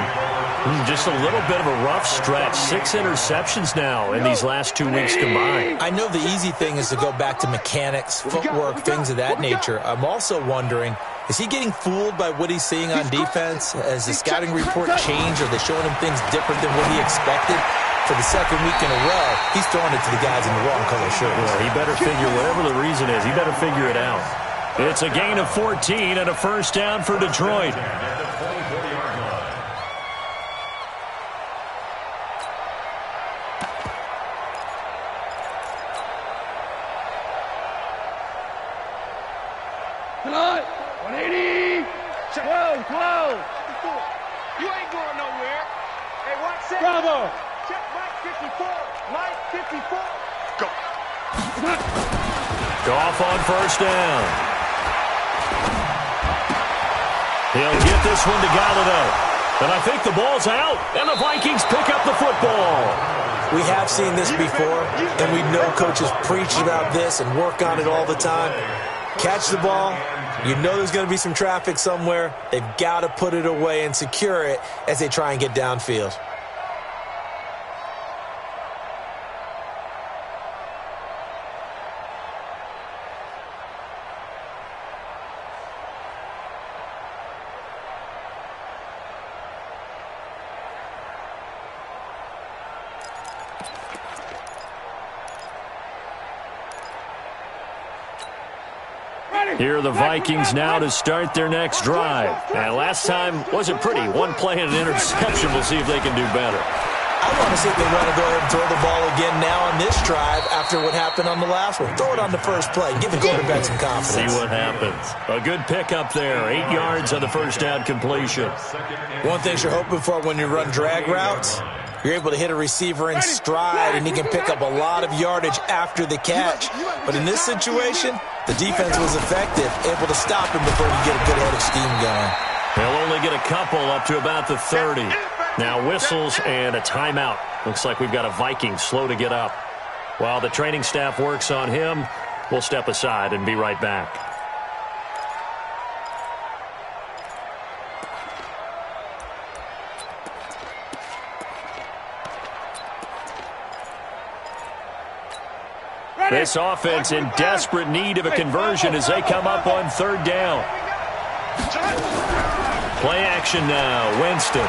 Just a little bit of a rough stretch. 6 interceptions now in these last 2 weeks combined. I know the easy thing is to go back to mechanics, footwork, things of that nature. I'm also wondering, is he getting fooled by what he's seeing on defense? Has the scouting report changed? Are they showing him things different than what he expected? For the second week in a row, he's throwing it to the guys in the wrong color shirts. Well, he better figure, whatever the reason is, he better figure it out. It's a gain of 14 and a first down for Detroit. Tonight, 180, 12. You ain't going nowhere. Hey, watch that. Bravo. Check Mike 54. Mike 54. Go. Goff on first down. He'll get this one to Gallup. And I think the ball's out, and the Vikings pick up the football. We have seen this before, and we know coaches preach about this and work on it all the time. Catch the ball. You know there's going to be some traffic somewhere. They've got to put it away and secure it as they try and get downfield. Here are the Vikings now to start their next drive. And last time wasn't pretty. One play and an interception. We'll see if they can do better. I want to see if they want to go ahead and throw the ball again now on this drive after what happened on the last one. Throw it on the first play. Give the quarterback some confidence. See what happens. A good pickup there. 8 yards on the first down completion. One thing you're hoping for when you run drag routes, you're able to hit a receiver in stride, and he can pick up a lot of yardage after the catch. But in this situation, the defense was effective, able to stop him before he get a good head of steam going. They'll only get a couple up to about the 30. Now whistles and a timeout. Looks like we've got a Viking slow to get up. While the training staff works on him, we'll step aside and be right back. This offense in desperate need of a conversion as they come up on third down. Play action now. Winston.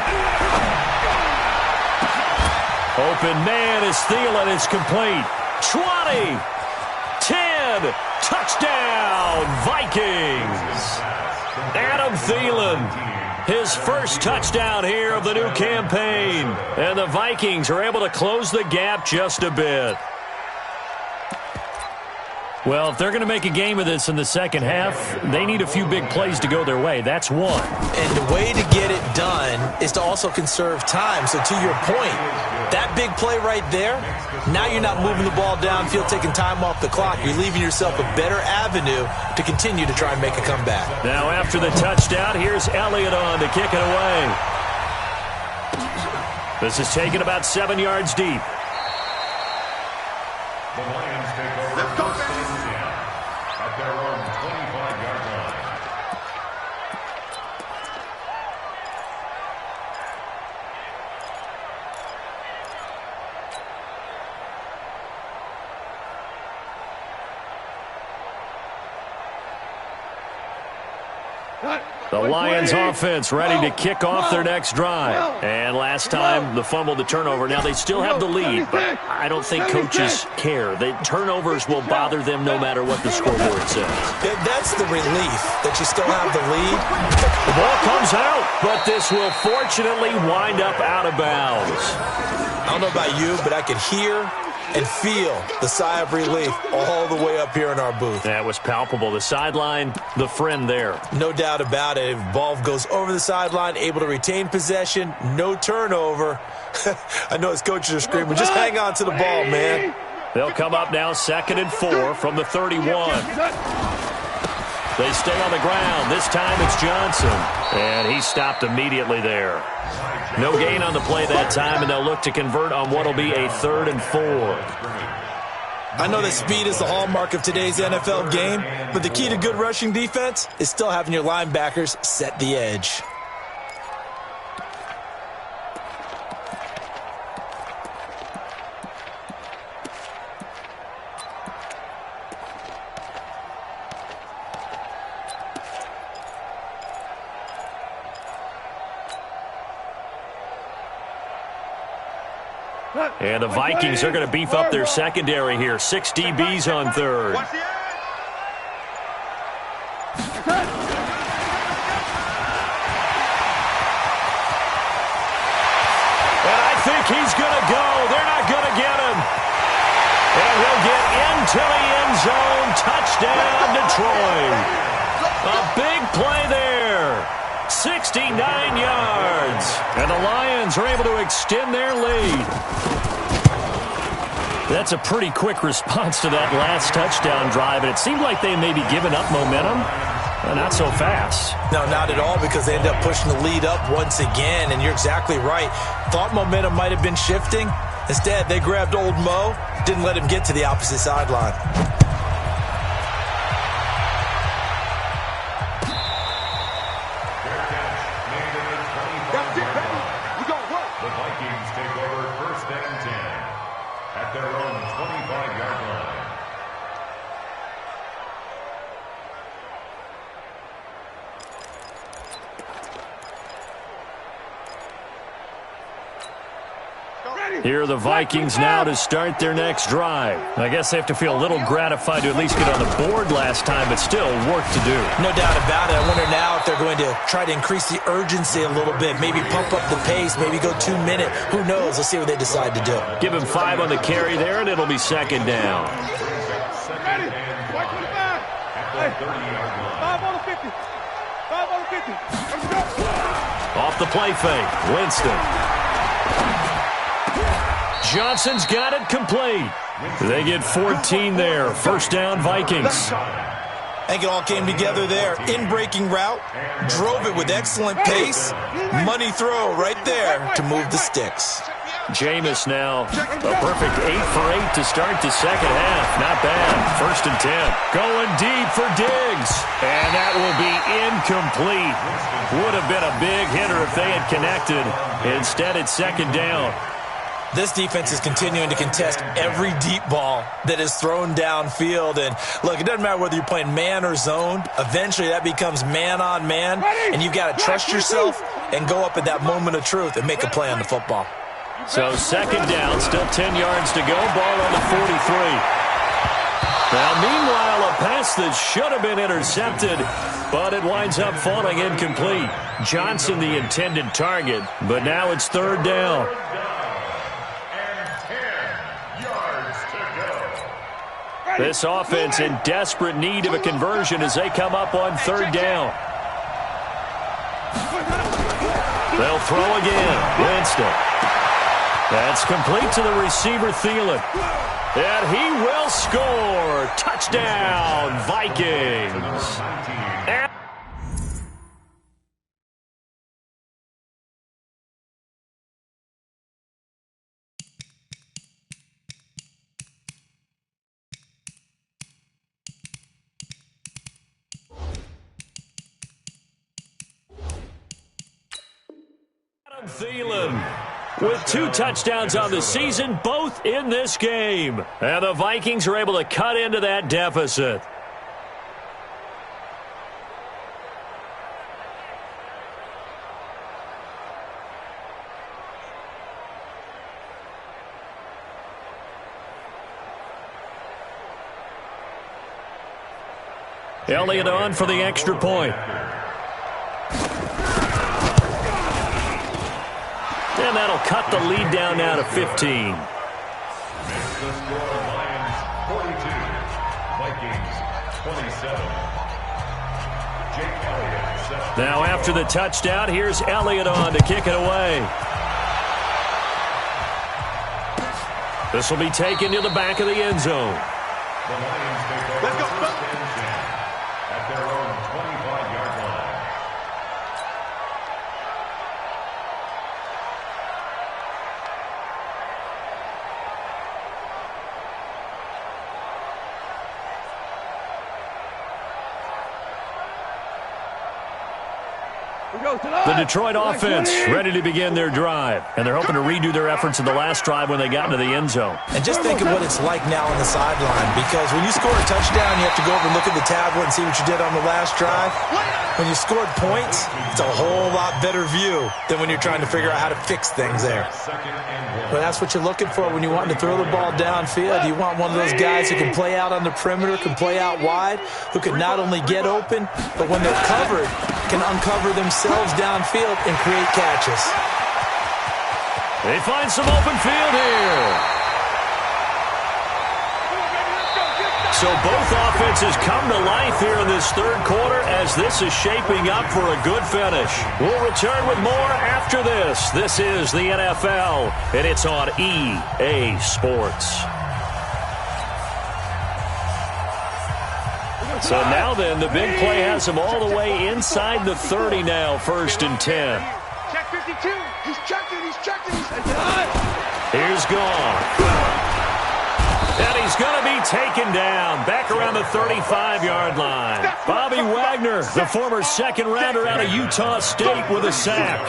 Open man is Thielen. It's complete. 20. 10. Touchdown, Vikings. Adam Thielen. His first touchdown here of the new campaign. And the Vikings are able to close the gap just a bit. Well, if they're going to make a game of this in the second half, they need a few big plays to go their way. That's one. And the way to get it done is to also conserve time. So to your point, that big play right there, now you're not moving the ball downfield, taking time off the clock. You're leaving yourself a better avenue to continue to try and make a comeback. Now after the touchdown, here's Elliott on to kick it away. This is taken about 7 yards deep. The Lions take over first and 10 at their own 25-yard line. The Lions offense ready to kick off their next drive. And last time, the fumble, the turnover. Now they still have the lead, but I don't think coaches care. The turnovers will bother them no matter what the scoreboard says. That's the relief that you still have the lead. The ball comes out, but this will fortunately wind up out of bounds. I don't know about you, but I could hear and feel the sigh of relief all the way up here in our booth. That was palpable. The sideline, the friend there. No doubt about it. If ball goes over the sideline, able to retain possession, no turnover. I know his coaches are screaming, just hang on to the ball, man. They'll come up now 2nd and 4 from the 31. They stay on the ground. This time it's Johnson. And he stopped immediately there. No gain on the play that time, and they'll look to convert on what will be a 3rd and 4. I know that speed is the hallmark of today's NFL game, but the key to good rushing defense is still having your linebackers set the edge. And the Vikings are going to beef up their secondary here. 6 DBs on 3rd. And I think he's going to go. They're not going to get him. And he'll get into the end zone. Touchdown, Detroit. A big play there. 69 yards. And the Lions are able to extend their lead. That's a pretty quick response to that last touchdown drive, and it seemed like they may be giving up momentum. Not so fast. No, not at all, because they end up pushing the lead up once again, and you're exactly right. Thought momentum might have been shifting. Instead, they grabbed old Mo, didn't let him get to the opposite sideline. The Vikings take over 1st and 10 at their own 25-yard line. Here are the Vikings now to start their next drive. I guess they have to feel a little gratified to at least get on the board last time, but still work to do. No doubt about it. I wonder now if they're going to try to increase the urgency a little bit, maybe pump up the pace, maybe go 2 minute. Who knows? Let's see what they decide to do. Give him 5 on the carry there, and it'll be 2nd down. Ready? Right to the back. Hey, 5 on the 50. 5 on the 50. Let's go. Off the play fake, Winston. Johnson's got it complete. They get 14 there. 1st down, Vikings. I think it all came together there. In-breaking route, drove it with excellent pace. Money throw right there to move the sticks. Jameis now, a perfect 8 for 8 to start the second half. Not bad. 1st and 10. Going deep for Diggs. And that will be incomplete. Would have been a big hitter if they had connected. Instead, it's 2nd down. This defense is continuing to contest every deep ball that is thrown downfield. And look, it doesn't matter whether you're playing man or zone. Eventually, that becomes man on man. And you've got to trust yourself and go up at that moment of truth and make a play on the football. So 2nd down, still 10 yards to go. Ball on the 43. Now, meanwhile, a pass that should have been intercepted, but it winds up falling incomplete. Johnson, the intended target, but now it's 3rd down. This offense in desperate need of a conversion as they come up on third down. They'll throw again. Winston. That's complete to the receiver, Thielen. And he will score. Touchdown, Vikings. Thielen with 2 touchdowns on the season, both in this game. And the Vikings are able to cut into that deficit. Elliott on for the extra point. And that'll cut the lead down now to 15. Makes the score Lions 42, Vikings 27. Jake Elliott set. Now after the touchdown, here's Elliott on to kick it away. This will be taken to the back of the end zone. The Lions take over first and 10 at their own 25-yard line. The Detroit offense ready to begin their drive. And they're hoping to redo their efforts in the last drive when they got into the end zone. And just think of what it's like now on the sideline, because when you score a touchdown, you have to go over and look at the tablet and see what you did on the last drive. When you scored points, it's a whole lot better view than when you're trying to figure out how to fix things there. But that's what you're looking for when you want to throw the ball downfield. You want one of those guys who can play out on the perimeter, can play out wide, who can not only get open, but when they're covered, can uncover themselves downfield and create catches. They find some open field here. So both offenses come to life here in this third quarter as this is shaping up for a good finish. We'll return with more after this. This is the NFL, and it's on EA Sports. So now then, the big play has him all the way inside the 30 now, 1st and 10. Check 52. He's checking. Here's gone. And he's going to be taken down back around the 35-yard line. Bobby Wagner, the former second-rounder out of Utah State, with a sack.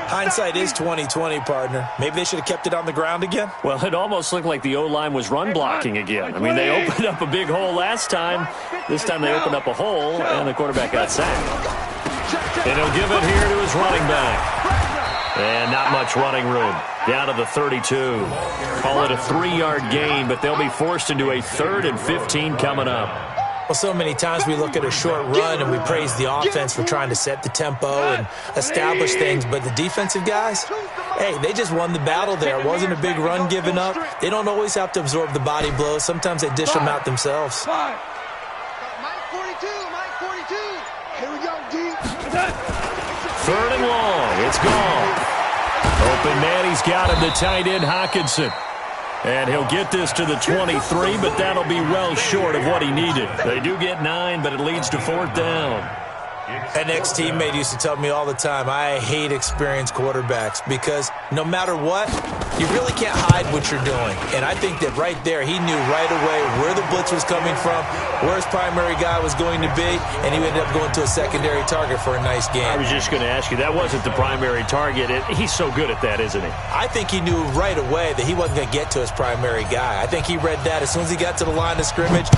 Hindsight is 20/20, partner. Maybe they should have kept it on the ground again. Well, it almost looked like the O-line was run blocking again. I mean, they opened up a big hole last time. This time they opened up a hole, and the quarterback got sacked. And he'll give it here to his running back. And not much running room. Down to the 32. Call it a 3-yard gain, but they'll be forced into a 3rd and 15 coming up. Well, so many times we look at a short run and we praise the offense for trying to set the tempo and establish things, but the defensive guys, hey, they just won the battle there. It wasn't a big run given up. They don't always have to absorb the body blows. Sometimes they dish them out themselves. Mike 42. Here we go, D. 3rd and long. It's gone. Open man, he's got him, the tight end, Hockenson. And he'll get this to the 23, but that'll be well short of what he needed. They do get 9, but it leads to 4th down. An ex-teammate used to tell me all the time, I hate experienced quarterbacks because no matter what, you really can't hide what you're doing. And I think that right there, he knew right away where the blitz was coming from, where his primary guy was going to be, and he ended up going to a secondary target for a nice game. I was just going to ask you, that wasn't the primary target. He's so good at that, isn't he? I think he knew right away that he wasn't going to get to his primary guy. I think he read that as soon as he got to the line of scrimmage,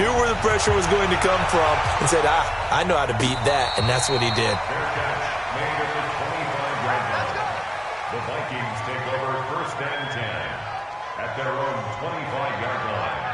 knew where the pressure was going to come from, and said, I know how to beat that, and that's what he did. Fair catch made at the 25-yard line. The Vikings take over 1st and 10 at their own 25-yard line.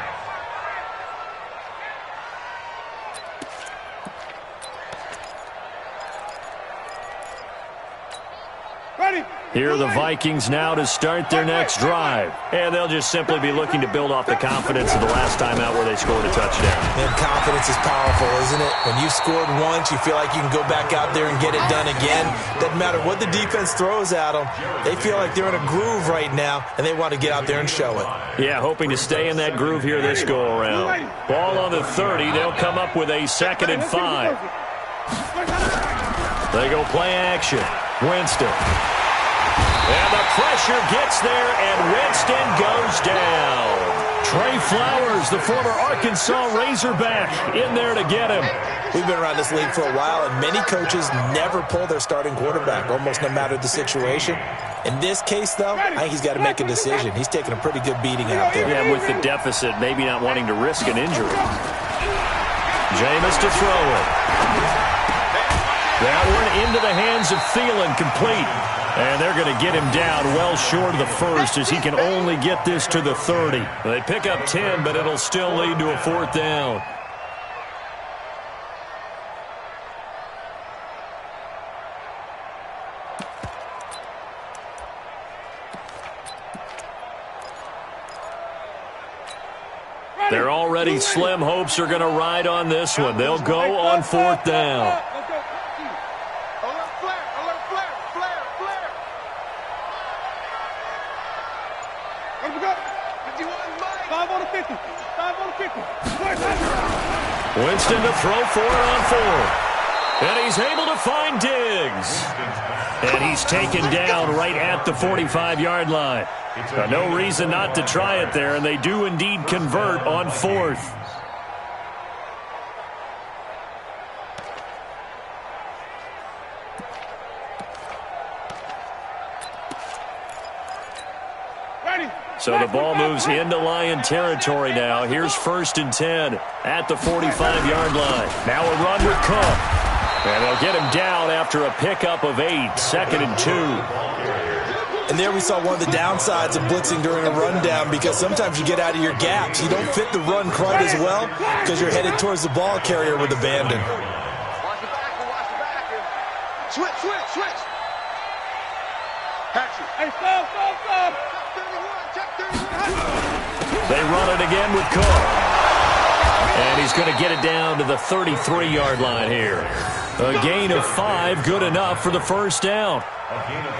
Ready. Here are the Vikings now to start their next drive. And they'll just simply be looking to build off the confidence of the last time out where they scored a touchdown. And confidence is powerful, isn't it? When you've scored once, you feel like you can go back out there and get it done again. Doesn't matter what the defense throws at them. They feel like they're in a groove right now, and they want to get out there and show it. Yeah, hoping to stay in that groove here this go-around. Ball on the 30. They'll come up with a 2nd and 5. They go play action. Winston. And the pressure gets there, and Winston goes down. Trey Flowers, the former Arkansas Razorback, in there to get him. We've been around this league for a while, and many coaches never pull their starting quarterback, almost no matter the situation. In this case, though, I think he's got to make a decision. He's taking a pretty good beating out there. Yeah, with the deficit, maybe not wanting to risk an injury. Jameis to throw it. That one into the hands of Thielen, complete. And they're going to get him down well short of the first as he can only get this to the 30. They pick up 10, but it'll still lead to a 4th down. They're already slim hopes are going to ride on this one. They'll go on 4th down. Winston to throw for it on 4th. And he's able to find Diggs. And he's taken down right at the 45-yard line. No reason not to try it there, and they do indeed convert on 4th. So the ball moves into Lion territory now. Here's 1st and 10 at the 45-yard line. Now a run with Cook. And they'll get him down after a pickup of 8, 2nd and 2. And there we saw one of the downsides of blitzing during a rundown, because sometimes you get out of your gaps. You don't fit the run quite as well because you're headed towards the ball carrier with abandon. Watch the back. Switch. Hey, stop. They run it again with Cook. And he's going to get it down to the 33-yard line here. A gain of 5, good enough for the 1st down.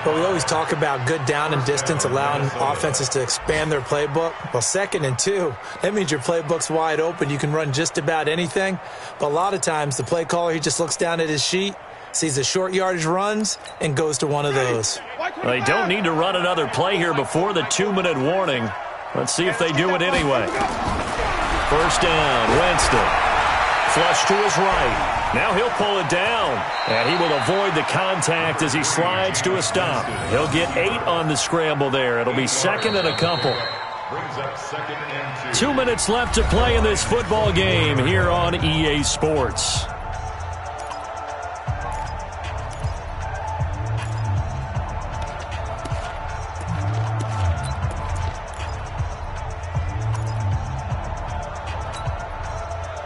But we always talk about good down and distance, allowing offenses to expand their playbook. Well, 2nd and 2, that means your playbook's wide open. You can run just about anything. But a lot of times, the play caller, he just looks down at his sheet, sees the short yardage runs, and goes to one of those. They don't need to run another play here before the 2-minute warning. Let's see if they do it anyway. 1st down, Winston. Flush to his right. Now he'll pull it down, and he will avoid the contact as he slides to a stop. He'll get 8 on the scramble there. It'll be 2nd and a couple. 2 minutes left to play in this football game here on EA Sports.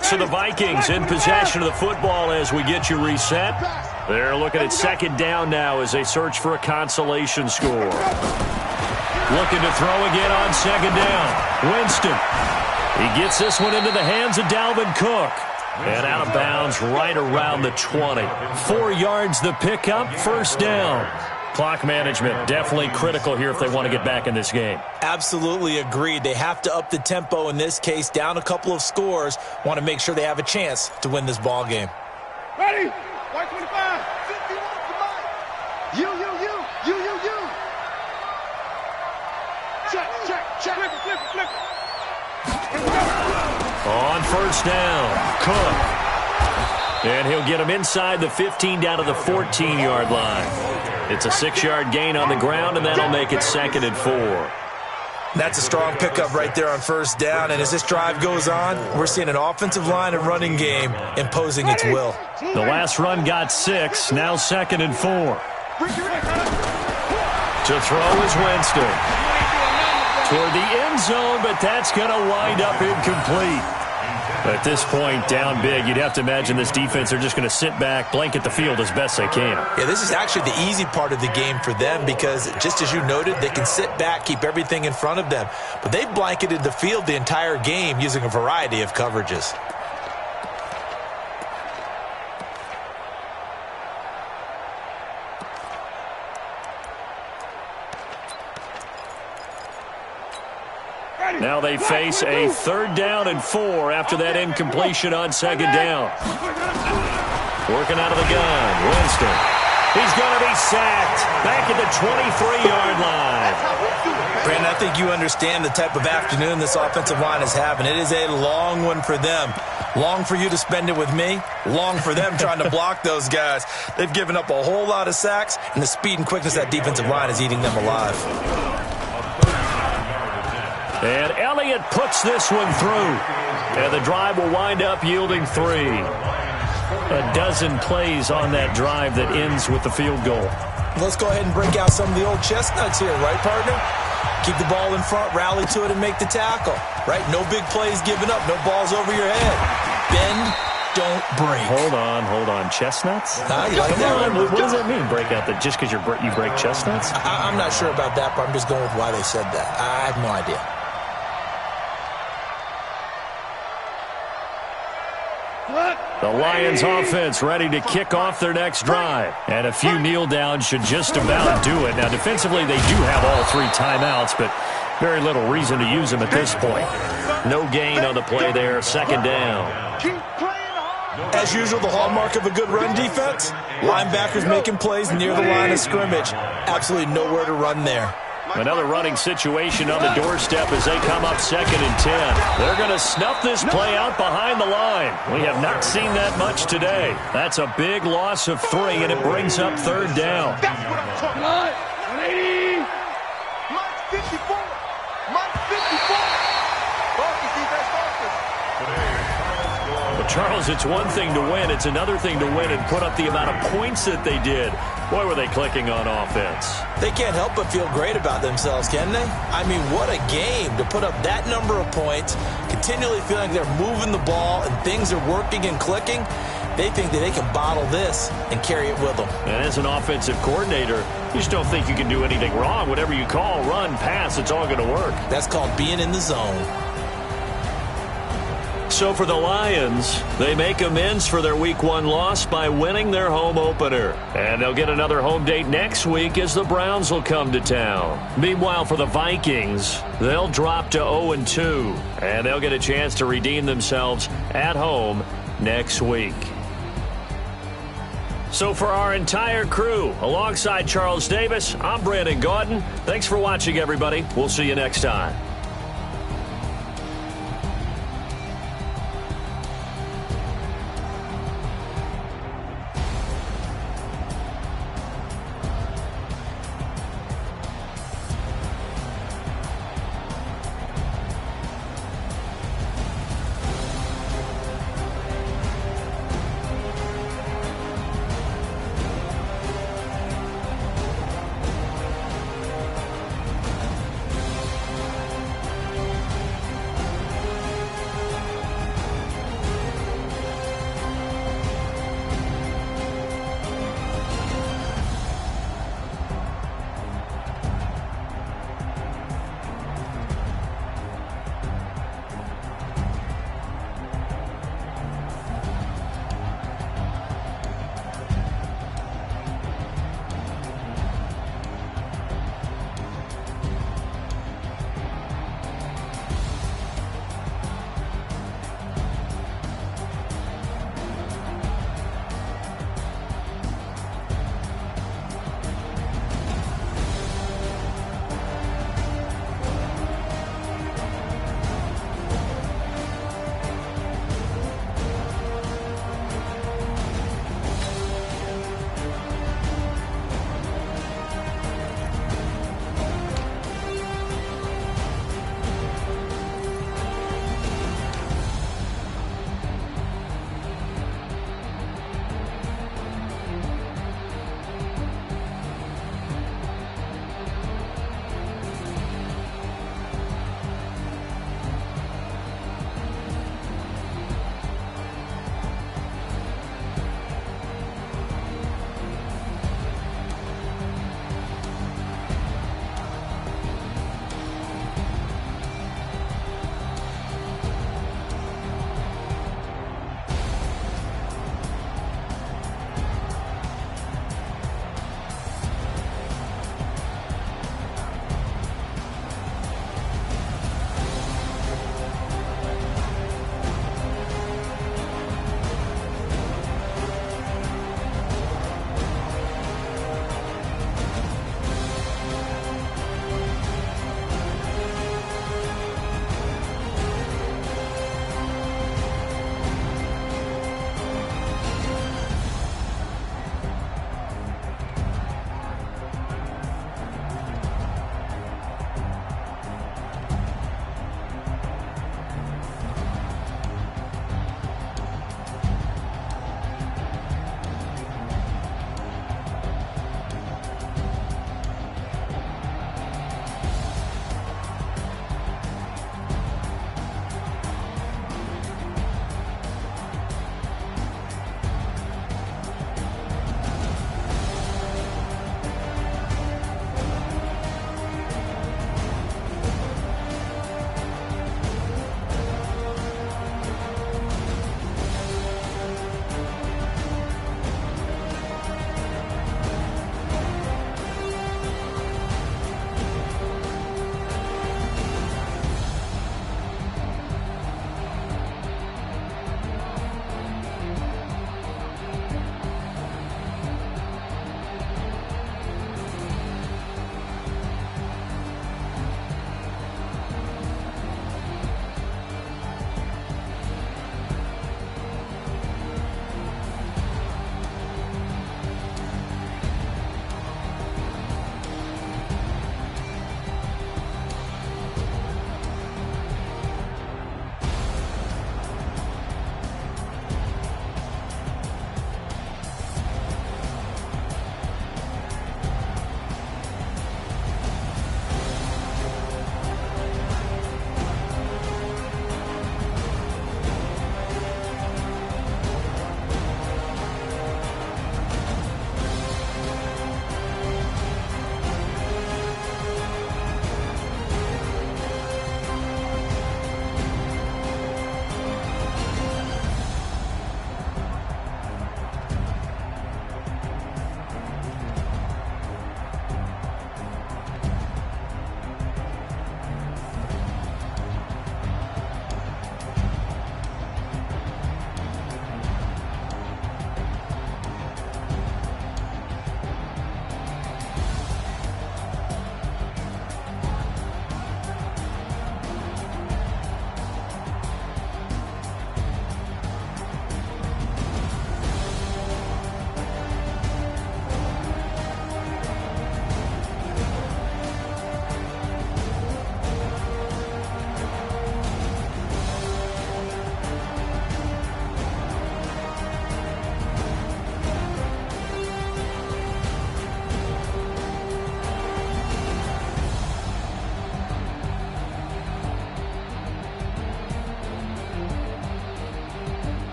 So the Vikings in possession of the football as we get you reset. They're looking at 2nd down now as they search for a consolation score. Looking to throw again on 2nd down. Winston. He gets this one into the hands of Dalvin Cook. And out of bounds right around the 20. 4 yards the pickup, 1st down. Clock management definitely critical here if they want to get back in this game. Absolutely agreed. They have to up the tempo in this case, down a couple of scores. Want to make sure they have a chance to win this ball game. Ready? White 25. 51. You. Check. Flip. On 1st down, Cook. And he'll get him inside the 15 down to the 14-yard line. It's a 6-yard gain on the ground, and that'll make it 2nd and 4. That's a strong pickup right there on 1st down, and as this drive goes on, we're seeing an offensive line and running game imposing its will. The last run got 6, now 2nd and 4. To throw is Winston. Toward the end zone, but that's going to wind up incomplete. At this point, down big, you'd have to imagine this defense are just going to sit back, blanket the field as best they can. Yeah, this is actually the easy part of the game for them because, just as you noted, they can sit back, keep everything in front of them. But they've blanketed the field the entire game using a variety of coverages. Now they face a 3rd down and 4 after that incompletion on 2nd down. Working out of the gun, Winston. He's going to be sacked back at the 23-yard line. Brandon, I think you understand the type of afternoon this offensive line is having. It is a long one for them. Long for you to spend it with me. Long for them trying to block those guys. They've given up a whole lot of sacks, and the speed and quickness of that defensive line is eating them alive. And Elliott puts this one through. And the drive will wind up yielding 3. A dozen plays on that drive that ends with the field goal. Let's go ahead and break out some of the old chestnuts here, right, partner? Keep the ball in front, rally to it, and make the tackle. Right? No big plays given up. No balls over your head. Bend, don't break. Hold on. Chestnuts? You like that? What does that mean, break out? That just because you break chestnuts? I'm not sure about that, but I'm just going with why they said that. I have no idea. The Lions offense ready to kick off their next drive. And a few kneel downs should just about do it. Now, defensively, they do have all 3 timeouts, but very little reason to use them at this point. No gain on the play there, 2nd down. As usual, the hallmark of a good run defense, linebackers making plays near the line of scrimmage. Absolutely nowhere to run there. Another running situation on the doorstep as they come up 2nd and 10. They're going to snuff this play out behind the line. We have not seen that much today. That's a big loss of 3, and it brings up 3rd down. That's what I'm talking about. 180. Mike 54. Mike 54. Focus, defense, focus. Well, Charles, it's one thing to win. It's another thing to win and put up the amount of points that they did. Boy, were they clicking on offense. They can't help but feel great about themselves, can they? I mean, what a game to put up that number of points, continually feeling they're moving the ball and things are working and clicking. They think that they can bottle this and carry it with them. And as an offensive coordinator, you just don't think you can do anything wrong. Whatever you call, run, pass, it's all going to work. That's called being in the zone. So for the Lions, they make amends for their Week 1 loss by winning their home opener. And they'll get another home date next week as the Browns will come to town. Meanwhile, for the Vikings, they'll drop to 0-2. And they'll get a chance to redeem themselves at home next week. So for our entire crew, alongside Charles Davis, I'm Brandon Gaudin. Thanks for watching, everybody. We'll see you next time.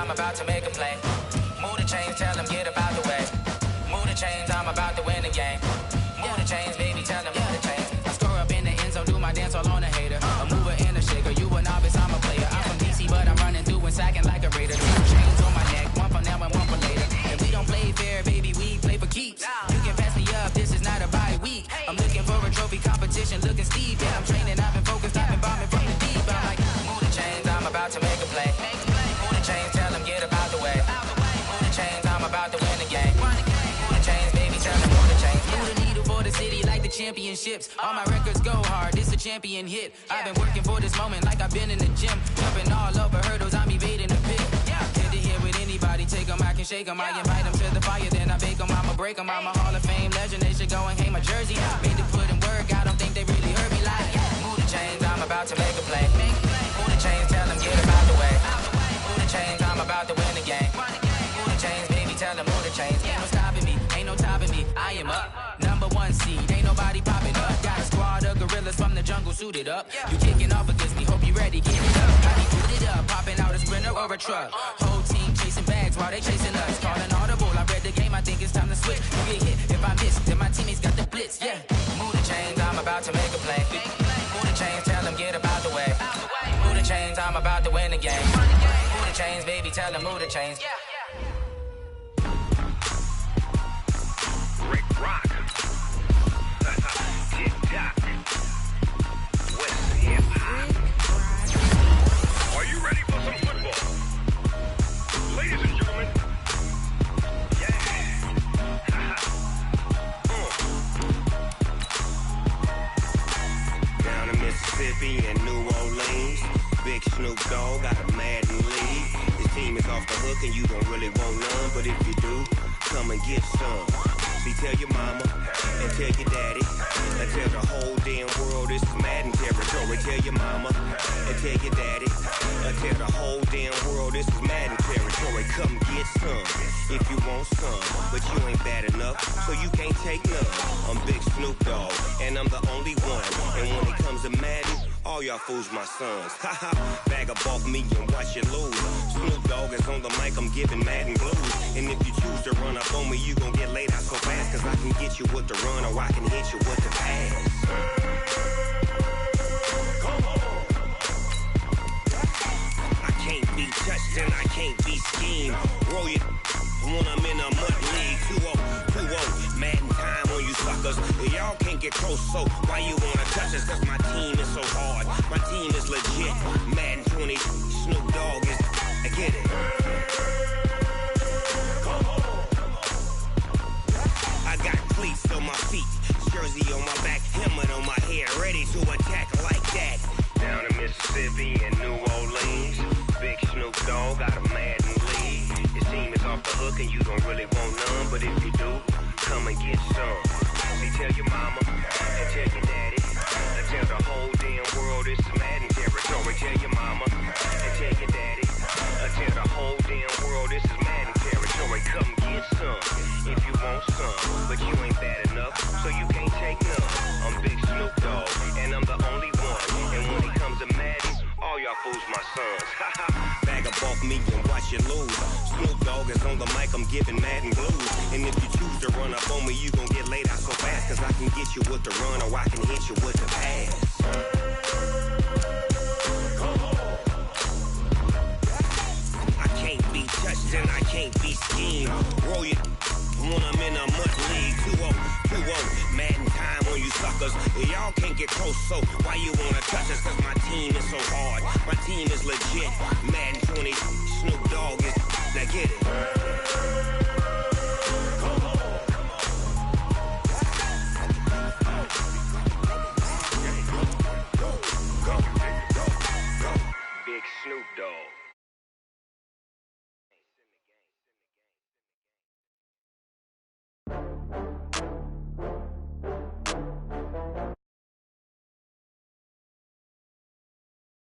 I'm about to make a play. Move the chains, tell them get up out the way. Move the chains, I'm about to win the game. Move the chains, baby, tell them move the chains. I score up in the end zone, do my dance all on a hater. A mover and a shaker, you a novice, I'm a player. I'm from DC, but I'm running through and sacking like a raider. 2 chains on my neck, one for now and one for later. And we don't play fair, baby, we play for keeps. You can pass me up, this is not a bye week. I'm looking for a trophy competition, looking steep. Yeah, I'm training, I've been focused, I've been bombing from the deep. I'm like, move the chains, I'm about to make a play. Move the chains, tell them get up out the way. Move the chains, I'm about to win the game. Move the chains, baby, tell them move the chains. Move the needle for the city like the championships. All my records go hard, this a champion hit. I've been working for this moment like I've been in the gym. Jumping all over hurdles, I'm evading the pit. Get to here with anybody, take them, I can shake them. I invite them to the fire, then I bake them, I'ma break them. I'm a Hall of Fame legend, they should go and hang my jersey. Made to put in work, I don't think they really heard me like, move the chains, I'm about to make a play. Move the chains, tell them get up out the way. Move the chains, I'm about to win the game. Move the chains, baby, tell them move the chains. Ain't no stopping me, ain't no topping me, I am up. #1 seed, ain't nobody popping up. Got a squad of gorillas from the jungle suited up. You kicking off against me, hope you ready, get it up. How you put it up, popping out a sprinter or a truck. Whole team chasing bags while they chasing us. Calling audible, I read the game, I think it's time to switch. You get hit, if I miss, then my teammates got the blitz, yeah. Move the chains, I'm about to make a play. Move the chains, tell them get up out the way. Move the chains, I'm about to win the game. Move the chains, baby, tell them move the chains. Rick Rock. Tick-tock. West Hip Hop. Are you ready for some football? Ladies and gentlemen. Yeah. Down in Mississippi and New Orleans, Big Snoop Dogg got a Madden league. His team is off the hook and you don't really want none, but if you do, come and get some. See, tell your mama and tell your daddy and tell the whole damn world this is Madden territory. Tell your mama and tell your daddy and tell the whole damn world this is Madden territory. Come get some if you want some, but you ain't bad enough, so you can't take none. I'm Big Snoop Dogg and I'm the only one. And when it comes to Madden, all y'all fools my sons. Haha, bag up off me and watch you lose. Snoop Dogg is on the mic, I'm giving Madden blues. And if you choose to run up on me, you gon' get laid out so fast. Cause I can get you with the run or I can hit you with the pass. I can't be touched and I can't be schemed. Roll you when I'm in a mud league. 2-0, Madden time on you suckers. Y'all can't get close, so why you wanna touch us? Cause my team is so hard, my team is legit. Madden 20, Snoop Dogg is, I get it. I got cleats on my feet, jersey on my back, helmet on my head, ready to attack like that. Down in Mississippi and New Orleans, Big Snoop Dogg got a Madden league. His team is off the hook and you don't really want none, but if you do, come and get some. See, tell your mama and tell your daddy and tell the whole damn world this is Madden territory. Tell your mama and tell your daddy and tell the whole damn world this is Madden territory. Come get some if you want some, but you ain't bad enough, so you can't take none. I'm Big Snoop Dogg and I'm the only one. And when it comes to Madden, all y'all fools my sons. Bag up off me and watch you lose. Snoop Dogg is on the mic, I'm giving Madden blues. And if you choose to run up on me, you gon' get laid out so fast. Cause I can get you with the run or I can hit you with the pass. I can't be touched and I can't be schemed. Roll you when I'm in a mud league. 2-0, Madden time on you suckers. Y'all can't get close, so why you wanna touch us? Cause my team is so hard, my team is legit. Madden 20, Snoop Dogg is, now get it. Big Snoop Dogg.